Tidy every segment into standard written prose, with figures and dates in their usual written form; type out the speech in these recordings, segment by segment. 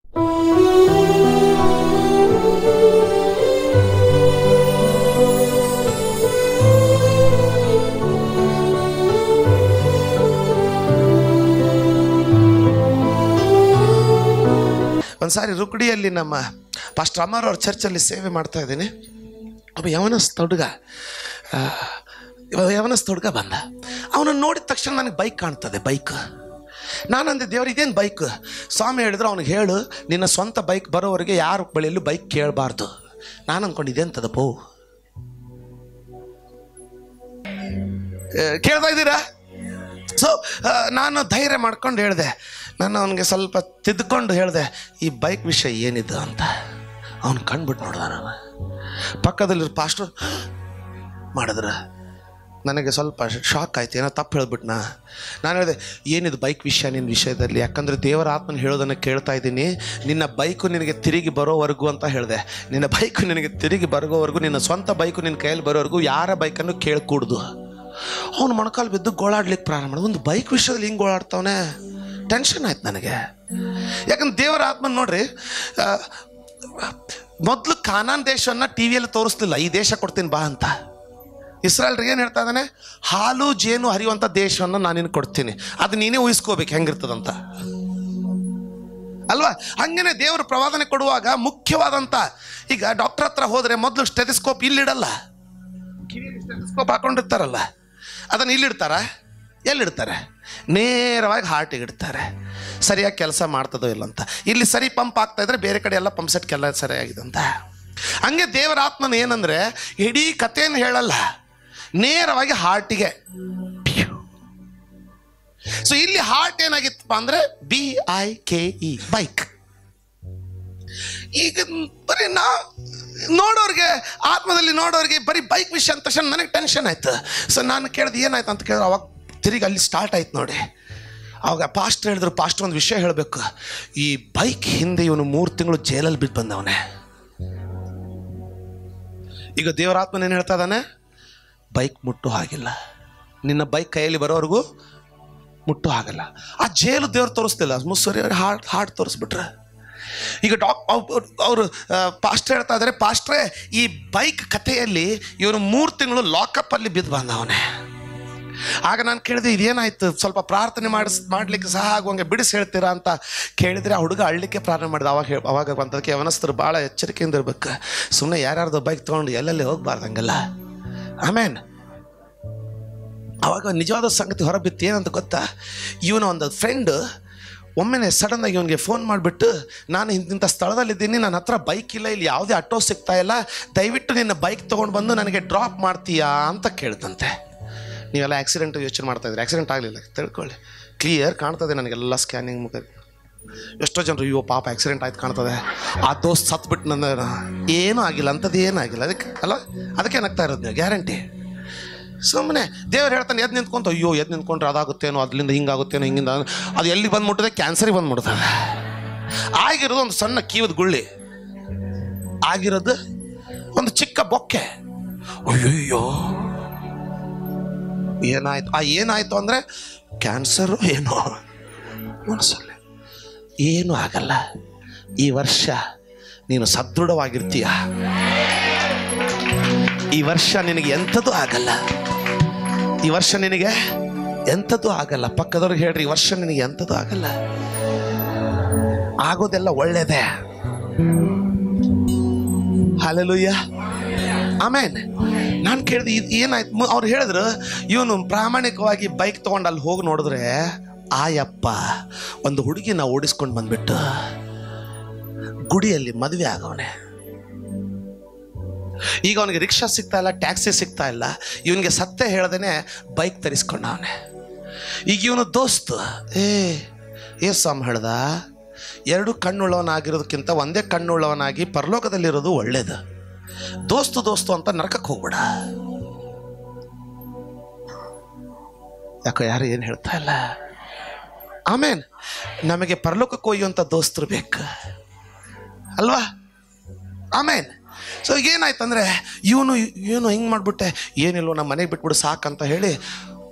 ಒಂದ್ಸಾರಿ ರುಕಡಿಯಲ್ಲಿ ನಮ್ಮ ಪಾಸ್ಟರ್ ಅಮರ್ ಅವ್ರ ಚರ್ಚಲ್ಲಿ ಸೇವೆ ಮಾಡ್ತಾ ಇದ್ದೀನಿ. ಒಬ್ಬ ಯವನಸ್ಥ ಹುಡುಗ ಬಂದ. ಅವನನ್ನು ನೋಡಿದ ತಕ್ಷಣ ನನಗೆ ಬೈಕ್ ಕಾಣ್ತದೆ. ಬೈಕ್ ನಾನಂದೆ, ದೇವ್ರು ಇದೇನು ಬೈಕ್? ಸ್ವಾಮಿ ಹೇಳಿದ್ರು ಅವ್ನಿಗೆ ಹೇಳು, ನಿನ್ನ ಸ್ವಂತ ಬೈಕ್ ಬರೋವರೆಗೆ ಯಾರ ಬಳಿಯಲ್ಲೂ ಬೈಕ್ ಕೇಳಬಾರ್ದು. ನಾನು ಅಂದ್ಕೊಂಡಿದ್ದೆ ಅಂತದಪ್ಪೋ. ಕೇಳ್ತಾ ಇದ್ದೀರಾ? ಸೊ ನಾನು ಧೈರ್ಯ ಮಾಡ್ಕೊಂಡು ಹೇಳಿದೆ. ನಾನು ಅವನಿಗೆ ಸ್ವಲ್ಪ ತಿದ್ದುಕೊಂಡು ಹೇಳಿದೆ, ಈ ಬೈಕ್ ವಿಷಯ ಏನಿದ್ದು ಅಂತ. ಅವನು ಕಂಡುಬಿಟ್ಟು ನೋಡ್ದ. ನಾನು ಪಕ್ಕದಲ್ಲಿರೋ ಪಾಸ್ಟರ್ ಮಾಡಿದ್ರೆ ನನಗೆ ಸ್ವಲ್ಪ ಶಾಕ್ ಆಯ್ತು, ಏನೋ ತಪ್ಪು ಹೇಳಿಬಿಟ್ನಾ. ನಾನು ಹೇಳಿದೆ, ಏನಿದು ಬೈಕ್ ವಿಷಯ ನಿನ್ನ ವಿಷಯದಲ್ಲಿ? ಯಾಕಂದರೆ ದೇವರ ಆತ್ಮನ ಹೇಳೋದನ್ನು ಕೇಳ್ತಾ ಇದ್ದೀನಿ. ನಿನ್ನ ಬೈಕು ನಿನಗೆ ತಿರುಗಿ ಬರೋವರೆಗೂ ಅಂತ ಹೇಳಿದೆ. ನಿನ್ನ ಬೈಕು ನಿನಗೆ ತಿರುಗಿ ಬರೋವರೆಗೂ, ನಿನ್ನ ಸ್ವಂತ ಬೈಕು ನಿನ್ನ ಕೈಯಲ್ಲಿ ಬರೋವರೆಗೂ ಯಾರ ಬೈಕನ್ನು ಕೇಳ್ಕೂಡ್ದು. ಅವನು ಮೊಣಕಾಲು ಬಿದ್ದು ಗೋಳಾಡ್ಲಿಕ್ಕೆ ಪ್ರಾರಂಭ ಮಾಡಿದ. ಒಂದು ಬೈಕ್ ವಿಷಯದಲ್ಲಿ ಹಿಂಗೆ ಗೋಳಾಡ್ತವನೆ. ಟೆನ್ಷನ್ ಆಯ್ತು ನನಗೆ. ಯಾಕಂದ್ರೆ ದೇವರ ಆತ್ಮನ ನೋಡ್ರಿ, ಮೊದಲು ಕಾನಾನ್ ದೇಶವನ್ನು ಟಿ ವಿಯಲ್ಲಿ ತೋರಿಸ್ತಿಲ್ಲ, ಈ ದೇಶ ಕೊಡ್ತೀನಿ ಬಾ ಅಂತ. ಇಸ್ರಾಯೇಲ್ರಿಗೆ ಏನು ಹೇಳ್ತಾ ಇದ್ದಾನೆ? ಹಾಲು ಜೇನು ಹರಿಯುವಂಥ ದೇಶವನ್ನು ನಾನು ನಿನಗೆ ಕೊಡ್ತೀನಿ, ಅದು ನೀನೇ ಊಹಿಸ್ಕೋಬೇಕು ಹೆಂಗಿರ್ತದಂತ ಅಲ್ವಾ? ಹಂಗೇನೆ ದೇವರು ಪ್ರವಾದನೆ ಕೊಡುವಾಗ ಮುಖ್ಯವಾದಂಥ, ಈಗ ಡಾಕ್ಟರ್ ಹತ್ರ ಹೋದರೆ ಮೊದಲು ಸ್ಟೆಥಿಸ್ಕೋಪ್ ಇಲ್ಲಿಡಲ್ಲ, ಕಿವಿಯಲ್ಲಿ ಸ್ಟೆಥಿಸ್ಕೋಪ್ ಹಾಕೊಂಡಿರ್ತಾರಲ್ಲ, ಅದನ್ನು ಇಲ್ಲಿಡ್ತಾರ? ಎಲ್ಲಿಡ್ತಾರೆ? ನೇರವಾಗಿ ಹಾರ್ಟಿಗೆ ಇಡ್ತಾರೆ. ಸರಿಯಾಗಿ ಕೆಲಸ ಮಾಡ್ತದೋ ಇಲ್ಲ ಅಂತ. ಇಲ್ಲಿ ಸರಿ ಪಂಪ್ ಆಗ್ತಾ ಇದ್ರೆ ಬೇರೆ ಕಡೆ ಎಲ್ಲ ಪಂಪ್ ಸೆಟ್ ಎಲ್ಲ ಸರಿಯಾಗಿದೆ ಅಂತ. ಹಂಗೆ ದೇವರ ಆತ್ಮನ ಏನಂದರೆ ಇಡೀ ಕಥೆಯನ್ನು ಹೇಳಲ್ಲ, ನೇರವಾಗಿ ಹಾರ್ಟಿಗೆ. ಸೊ ಇಲ್ಲಿ ಹಾರ್ಟ್ ಏನಾಗಿತ್ತಪ್ಪ ಅಂದರೆ BIKE, ಬೈಕ್. ಈಗ ಬರೀ ನೋಡೋರಿಗೆ, ಆತ್ಮದಲ್ಲಿ ನೋಡೋರಿಗೆ ಬರೀ ಬೈಕ್ ವಿಷಯ ಅಂದ ತಕ್ಷಣ ನನಗೆ ಟೆನ್ಷನ್ ಆಯ್ತು. ಸೊ ನಾನು ಕೇಳಿದೆ, ಏನಾಯ್ತು ಅಂತ ಕೇಳಿದ್ರೆ ಅವಾಗ ತಿರುಗಿ ಅಲ್ಲಿ ಸ್ಟಾರ್ಟ್ ಆಯ್ತು ನೋಡಿ. ಅವಾಗ ಪಾಸ್ಟರ್ ಹೇಳಿದ್ರು, ಪಾಸ್ಟರ್ ಒಂದು ವಿಷಯ ಹೇಳಬೇಕು, ಈ ಬೈಕ್ ಹಿಂದೆ ಇವನು 3 ತಿಂಗಳು ಜೈಲಲ್ಲಿ ಬಿದ್ದು ಬಂದವನೇ. ಈಗ ದೇವರಾತ್ಮನ ಏನು ಹೇಳ್ತಾ ಇದ್ದಾನೆ? ಬೈಕ್ ಮುಟ್ಟೋ ಹಾಗಿಲ್ಲ, ನಿನ್ನ ಬೈಕ್ ಕೈಯಲ್ಲಿ ಬರೋವರೆಗೂ ಮುಟ್ಟೋ ಹಾಗಲ್ಲ. ಆ ಜೈಲು ದೇವ್ರು ತೋರಿಸ್ತಿಲ್ಲ, ಮುಸ್ಸರಿ ಹಾರ್ಟ್ ತೋರಿಸ್ಬಿಟ್ರೆ. ಈಗ ಅವರು ಪಾಸ್ಟರ್ ಹೇಳ್ತಾ ಇದ್ದಾರೆ, ಪಾಸ್ಟ್ರೇ ಈ ಬೈಕ್ ಕಥೆಯಲ್ಲಿ ಇವನು 3 ತಿಂಗಳು ಲಾಕಪ್ಪಲ್ಲಿ ಬಿದ್ದು ಬಂದವನೇ. ಆಗ ನಾನು ಕೇಳಿದೆ, ಇದೇನಾಯ್ತು? ಸ್ವಲ್ಪ ಪ್ರಾರ್ಥನೆ ಮಾಡಲಿಕ್ಕೆ ಸಹ ಆಗುವಂಗೆ ಬಿಡಿಸಿ ಹೇಳ್ತೀರಾ ಅಂತ ಕೇಳಿದರೆ ಆ ಹುಡುಗ ಅಳ್ಲಿಕ್ಕೆ ಪ್ರಾರಂಭ ಮಾಡಿದ. ಅವಾಗ ಬಂದದಕ್ಕೆ ಯವನಸ್ಥರು ಭಾಳ ಎಚ್ಚರಿಕೆಯಿಂದ ಇರ್ಬೇಕು. ಸುಮ್ಮನೆ ಯಾರ್ಯಾರ್ದು ಬೈಕ್ ತೊಗೊಂಡು ಎಲ್ಲೆಲ್ಲಿ ಹೋಗ್ಬಾರ್ದು ಹಂಗಲ್ಲ. ಆಮೇಲೆ ಅವಾಗ ನಿಜವಾದ ಸಂಗತಿ ಹೊರಬಿತ್ತು. ಏನಂತ ಗೊತ್ತಾ? ಇವನ ಒಂದು ಫ್ರೆಂಡ್ ಒಮ್ಮೆನೆ ಸಡನ್ನಾಗಿ ಇವನಿಗೆ ಫೋನ್ ಮಾಡಿಬಿಟ್ಟು, ನಾನು ಇಂಥ ಸ್ಥಳದಲ್ಲಿದ್ದೀನಿ, ನನ್ನ ಹತ್ರ ಬೈಕ್ ಇಲ್ಲ, ಇಲ್ಲಿ ಯಾವುದೇ ಆಟೋ ಸಿಗ್ತಾ ಇಲ್ಲ, ದಯವಿಟ್ಟು ನಿನ್ನ ಬೈಕ್ ತೊಗೊಂಡು ಬಂದು ನನಗೆ ಡ್ರಾಪ್ ಮಾಡ್ತೀಯಾ ಅಂತ ಕೇಳ್ತಂತೆ. ನೀವೆಲ್ಲ ಆಕ್ಸಿಡೆಂಟ್ ಯೋಚನೆ ಮಾಡ್ತಾಯಿದ್ರಿ, ಆಕ್ಸಿಡೆಂಟ್ ಆಗಲಿಲ್ಲ, ತಿಳ್ಕೊಳ್ಳಿ. ಕ್ಲಿಯರ್ ಕಾಣ್ತದೆ ನನಗೆಲ್ಲ ಸ್ಕ್ಯಾನಿಂಗ್ ಮುಖ. ಎಷ್ಟೋ ಜನರು ಅಯ್ಯೋ ಪಾಪ ಆಕ್ಸಿಡೆಂಟ್ ಆಯ್ತು ಕಾಣ್ತದೆ, ಆ ದೋಸ್ತ್ ಸತ್ಬಿಟ್ಟು ನನ್ನ ಏನೂ ಆಗಿಲ್ಲ, ಅಂಥದ್ದು ಏನೂ ಆಗಿಲ್ಲ. ಅದಕ್ಕೆ ಅಲ್ಲ, ಅದಕ್ಕೇನಾಗ್ತಾ ಇರೋದು ನೀವು ಗ್ಯಾರಂಟಿ. ಸುಮ್ಮನೆ ದೇವ್ರು ಹೇಳ್ತಾನೆ, ಎದ್ದು ನಿಂತ್ಕೊಂತ, ಅಯ್ಯೋ ಎದ್ದು ನಿಂತ್ಕೊಂಡ್ರೆ ಅದಾಗುತ್ತೇನೋ, ಅದರಿಂದ ಹಿಂಗಾಗುತ್ತೇನೋ, ಹಿಂಗಿಂದ ಅದು ಎಲ್ಲಿ ಬಂದ್ಬಿಡ್ತದೆ? ಕ್ಯಾನ್ಸರಿಗೆ ಬಂದ್ಬಿಡ್ತದೆ. ಆಗಿರೋದು ಒಂದು ಸಣ್ಣ ಕೀವದ ಗುಳ್ಳಿ, ಆಗಿರೋದು ಒಂದು ಚಿಕ್ಕ ಬೊಕ್ಕೆ. ಅಯ್ಯೋ ಏನಾಯ್ತು? ಏನಾಯ್ತು ಅಂದರೆ ಕ್ಯಾನ್ಸರು ಏನೋ ಮನಸ್ಸಲ್ಲಿ. ಏನೂ ಆಗಲ್ಲ, ಈ ವರ್ಷ ನೀನು ಸದೃಢವಾಗಿರ್ತೀಯ, ಈ ವರ್ಷ ನಿನಗೆ ಎಂಥದ್ದು ಆಗಲ್ಲ, ಈ ವರ್ಷ ನಿನಗೆ ಎಂಥದ್ದು ಆಗಲ್ಲ. ಪಕ್ಕದವ್ರಿಗೆ ಹೇಳ್ರಿ, ಈ ವರ್ಷ ನಿನಗೆ ಎಂಥದ್ದು ಆಗಲ್ಲ, ಆಗೋದೆಲ್ಲ ಒಳ್ಳೇದೇ. ಹಲ್ಲೆಲೂಯಾ, ಆಮೇನ್. ನಾನು ಕೇಳಿದೆ, ಇದು ಏನಾಯ್ತು? ಅವ್ರು ಹೇಳಿದ್ರು, ಇವನು ಪ್ರಾಮಾಣಿಕವಾಗಿ ಬೈಕ್ ತೊಗೊಂಡು ಅಲ್ಲಿ ಹೋಗಿ ನೋಡಿದ್ರೆ ಆಯಪ್ಪ ಒಂದು ಹುಡುಗಿನ ಓಡಿಸ್ಕೊಂಡು ಬಂದ್ಬಿಟ್ಟು ಗುಡಿಯಲ್ಲಿ ಮದುವೆ ಆಗವನೆ. ಈಗ ಅವನಿಗೆ ರಿಕ್ಷಾ ಸಿಗ್ತಾ ಇಲ್ಲ, ಟ್ಯಾಕ್ಸಿ ಸಿಗ್ತಾ ಇಲ್ಲ, ಇವನಿಗೆ ಸತ್ಯ ಹೇಳ್ದೇನೆ ಬೈಕ್ ತರಿಸ್ಕೊಂಡವನೆ. ಈಗ ಇವನು ದೋಸ್ತ್ ಸ್ವಾಮಿ ಹೇಳ್ದ, 2 ಕಣ್ಣುಳ್ಳವನಾಗಿರೋದಕ್ಕಿಂತ ಒಂದೇ ಕಣ್ಣುಳ್ಳವನಾಗಿ ಪರಲೋಕದಲ್ಲಿರೋದು ಒಳ್ಳೇದು. ದೋಸ್ತು ಅಂತ ನರಕಕ್ಕೆ ಹೋಗ್ಬೇಡ. ಯಾಕೋ ಯಾರು ಏನು ಹೇಳ್ತಾ ಇಲ್ಲ. ಆಮೇನ್. ನಮಗೆ ಪರಲೋಕಕ್ಕೆ ಒಯ್ಯುವಂಥ ದೋಸ್ತರು ಬೇಕು ಅಲ್ವಾ? ಆಮೇನ್. ಸೊ ಏನಾಯ್ತಂದರೆ ಇವನು ಹಿಂಗೆ ಮಾಡಿಬಿಟ್ಟೆ, ಏನಿಲ್ವ ನಮ್ಮ ಮನೆಗೆ ಬಿಟ್ಬಿಡು ಸಾಕಂತ ಹೇಳಿ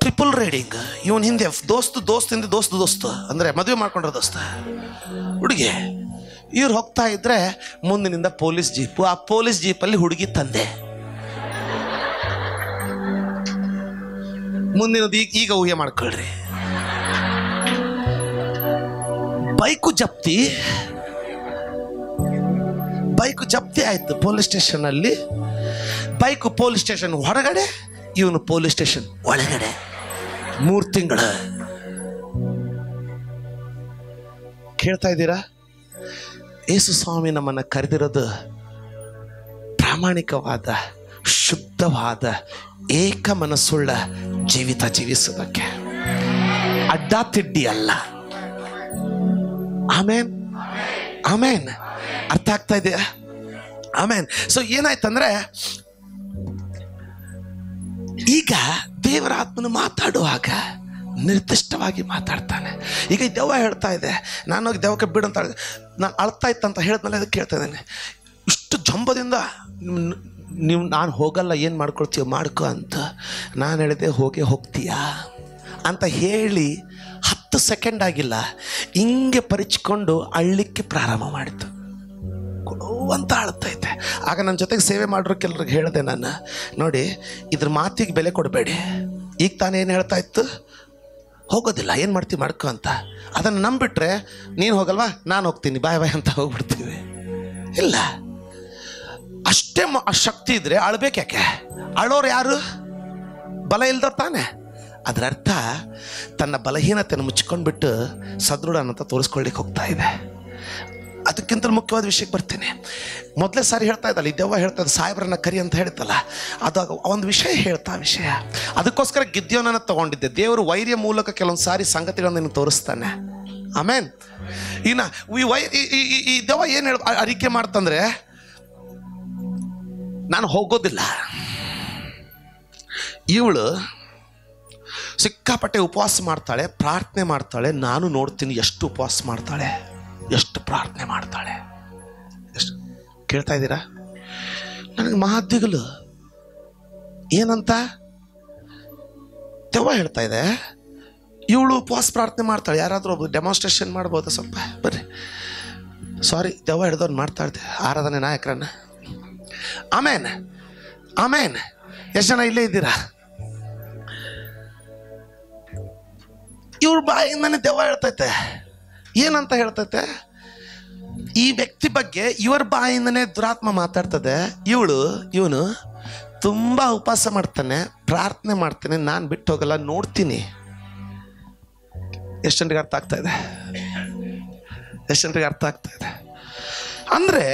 ಟ್ರಿಪಲ್ ರೈಡಿಂಗ್. ಇವನು ಹಿಂದೆ ದೋಸ್ತು ಅಂದರೆ ಮದುವೆ ಮಾಡ್ಕೊಂಡಿರೋ ದೋಸ್ತ ಹುಡುಗಿ, ಇವ್ರು ಹೋಗ್ತಾ ಇದ್ರೆ ಮುಂದಿನಿಂದ ಪೊಲೀಸ್ ಜೀಪು, ಆ ಪೊಲೀಸ್ ಜೀಪಲ್ಲಿ ಹುಡುಗಿ ತಂದೆ. ಮುಂದಿನದು ಈಗ ಊಹೆ ಮಾಡ್ಕೊಳ್ರಿ. ಬೈಕು ಜಪ್ತಿ ಆಯ್ತು ಪೊಲೀಸ್ ಸ್ಟೇಷನ್ ಅಲ್ಲಿ. ಬೈಕು ಪೊಲೀಸ್ ಸ್ಟೇಷನ್ ಹೊರಗಡೆ, ಇವನು ಪೊಲೀಸ್ ಸ್ಟೇಷನ್ ಒಳಗಡೆ. 3 ತಿಂಗಳು. ಕೇಳ್ತಾ ಇದ್ದೀರಾ? ಯೇಸು ಸ್ವಾಮಿ ನಮ್ಮನ್ನ ಕರೆದಿರೋದು ಪ್ರಾಮಾಣಿಕವಾದ, ಶುದ್ಧವಾದ, ಏಕ ಮನಸ್ಸುಳ್ಳ ಜೀವಿತ ಜೀವಿಸೋದಕ್ಕೆ, ಅಡ್ಡ ತಿಡ್ಡಿ ಅಲ್ಲ. ಆಮೇನ್, ಆಮೇನ್. ಅರ್ಥ ಆಗ್ತಾ ಇದೆಯಾ? ಆಮೇನ್. ಸೊ ಏನಾಯ್ತಂದ್ರೆ, ಈಗ ದೇವರ ಆತ್ಮನು ಮಾತಾಡುವಾಗ ನಿರ್ದಿಷ್ಟವಾಗಿ ಮಾತಾಡ್ತಾನೆ. ಈಗ ದೆವ್ವ ಹೇಳ್ತಾ ಇದೆ, ನಾನು ಹೋಗಿ ದೆವ್ವಕ್ಕೆ ಬಿಡು ಅಂತ ನಾನು ಅಳ್ತಾ ಇತ್ತಂತ ಹೇಳಿದ್ಮೇಲೆ ಅದಕ್ಕೆ ಕೇಳ್ತಾ ಇದ್ದೇನೆ, ಇಷ್ಟು ಜಂಬದಿಂದ ನೀವು ನಾನು ಹೋಗಲ್ಲ, ಏನು ಮಾಡ್ಕೊಳ್ತೀವಿ ಮಾಡ್ಕೊ ಅಂತ. ನಾನು ಹೇಳಿದೆ ಹೋಗ್ತೀಯಾ ಅಂತ ಹೇಳಿ 10 ಸೆಕೆಂಡ್ ಆಗಿಲ್ಲ, ಹಿಂಗೆ ಪರಿಚ್ಕೊಂಡು ಅಳ್ಳಿಕ್ಕೆ ಪ್ರಾರಂಭ ಮಾಡಿತು. ಅಂತ ಅಳ್ತೈತೆ. ಆಗ ನನ್ನ ಜೊತೆಗೆ ಸೇವೆ ಮಾಡೋರು ಕೆಲವ್ರಿಗೆ ಹೇಳಿದೆ ನಾನು, ನೋಡಿ ಇದ್ರ ಮಾತಿಗೆ ಬೆಲೆ ಕೊಡಬೇಡಿ. ಈಗ ತಾನೇ ಏನು ಹೇಳ್ತಾ ಇತ್ತು, ಹೋಗೋದಿಲ್ಲ, ಏನು ಮಾಡ್ತೀವಿ ಮಾಡ್ಕೊ ಅಂತ. ಅದನ್ನು ನಂಬಿಟ್ರೆ ನೀನು ಹೋಗಲ್ವಾ, ನಾನು ಹೋಗ್ತೀನಿ, ಬಾಯ್ ಬಾಯ್ ಅಂತ ಹೋಗ್ಬಿಡ್ತೀವಿ. ಇಲ್ಲ, ಅಷ್ಟೇ ಶಕ್ತಿ ಇದ್ರೆ ಅಳ್ಬೇಕು ಯಾಕೆ? ಅಳೋರು ಯಾರು? ಬಲ ಇಲ್ದವ್ರು ತಾನೆ. ಅದರ ಅರ್ಥ ತನ್ನ ಬಲಹೀನತೆಯನ್ನು ಮುಚ್ಕೊಂಡ್ಬಿಟ್ಟು ಸದೃಢ ಅಂತ ತೋರಿಸ್ಕೊಳ್ಳಿಕ್ಕೆ ಹೋಗ್ತಾ ಇದೆ. ಅದಕ್ಕಿಂತ ಮುಖ್ಯವಾದ ವಿಷಯಕ್ಕೆ ಬರ್ತೀನಿ. ಮೊದಲೇ ಸಾರಿ ಹೇಳ್ತಾ ಇದ್ದಲ್ಲ, ಈ ದೆವ್ವ ಹೇಳ್ತಾ ಇದ್ದ ಸಾಹೇಬ್ರನ್ನ ಕರಿ ಅಂತ ಹೇಳ್ತಲ್ಲ, ಅದು ಒಂದು ವಿಷಯ ಹೇಳ್ತಾ ವಿಷಯ. ಅದಕ್ಕೋಸ್ಕರ ಗಿದ್ಯೋನನ್ನು ತಗೊಂಡಿದ್ದೆ. ದೇವರು ವೈರ್ಯ ಮೂಲಕ ಕೆಲವೊಂದು ಸಾರಿ ಸಂಗತಿಗಳನ್ನು ತೋರಿಸ್ತಾನೆ. ಆಮೇನ್. ಇನ್ನು ಈ ದೆವ್ವ ಏನು ಅರಿಕೆ ಮಾಡ್ತಂದ್ರೆ, ನಾನು ಹೋಗೋದಿಲ್ಲ. ಇವಳು ಸಿಕ್ಕಾಪಟ್ಟೆ ಉಪವಾಸ ಮಾಡ್ತಾಳೆ, ಪ್ರಾರ್ಥನೆ ಮಾಡ್ತಾಳೆ. ನಾನು ನೋಡ್ತೀನಿ ಎಷ್ಟು ಉಪವಾಸ ಮಾಡ್ತಾಳೆ, ಎಷ್ಟು ಪ್ರಾರ್ಥನೆ ಮಾಡ್ತಾಳೆ, ಎಷ್ಟು. ಕೇಳ್ತಾ ಇದ್ದೀರಾ? ನನಗೆ ಮಹಾದಿಗಲು ಏನಂತ ದೆವ್ವ ಹೇಳ್ತಾ ಇದೆ, ಇವಳು ಉಪವಾಸ ಪ್ರಾರ್ಥನೆ ಮಾಡ್ತಾಳೆ. ಯಾರಾದರೂ ಒಬ್ಬ ಡೆಮಾನ್ಸ್ಟ್ರೇಷನ್ ಮಾಡ್ಬೋದಾ? ಸ್ವಲ್ಪ ಬರ್ರಿ. ಸಾರಿ, ದೆವ್ವ ಹಿಡ್ದವ್ನು ಮಾಡ್ತಾ ಇದ್ದೆ ಆರಾಧನೆ ನಾಯಕರನ್ನ. ಆಮೇನ್, ಆಮೇನ್. ಎಷ್ಟು ಜನ ಇಲ್ಲೇ ಇದ್ದೀರಾ? ಇವ್ರ ಬಾಯಿಂದನೇ ದೆವ್ವ ಹೇಳ್ತೈತೆ. ಏನಂತ ಹೇಳ್ತೈತೆ? ಈ ವ್ಯಕ್ತಿ ಬಗ್ಗೆ ಇವರ ಬಾಯಿಂದನೇ ದುರಾತ್ಮ ಮಾತಾಡ್ತದೆ. ಇವನು ತುಂಬ ಉಪವಾಸ ಮಾಡ್ತಾನೆ, ಪ್ರಾರ್ಥನೆ ಮಾಡ್ತಾನೆ, ನಾನು ಬಿಟ್ಟು ಹೋಗಲ್ಲ, ನೋಡ್ತೀನಿ. ಎಷ್ಟು ಜನರಿಗೆ ಅರ್ಥ ಆಗ್ತಾ ಇದೆ? ಎಷ್ಟು ಜನರಿಗೆ ಅರ್ಥ ಆಗ್ತಾ ಇದೆ? ಅಂದರೆ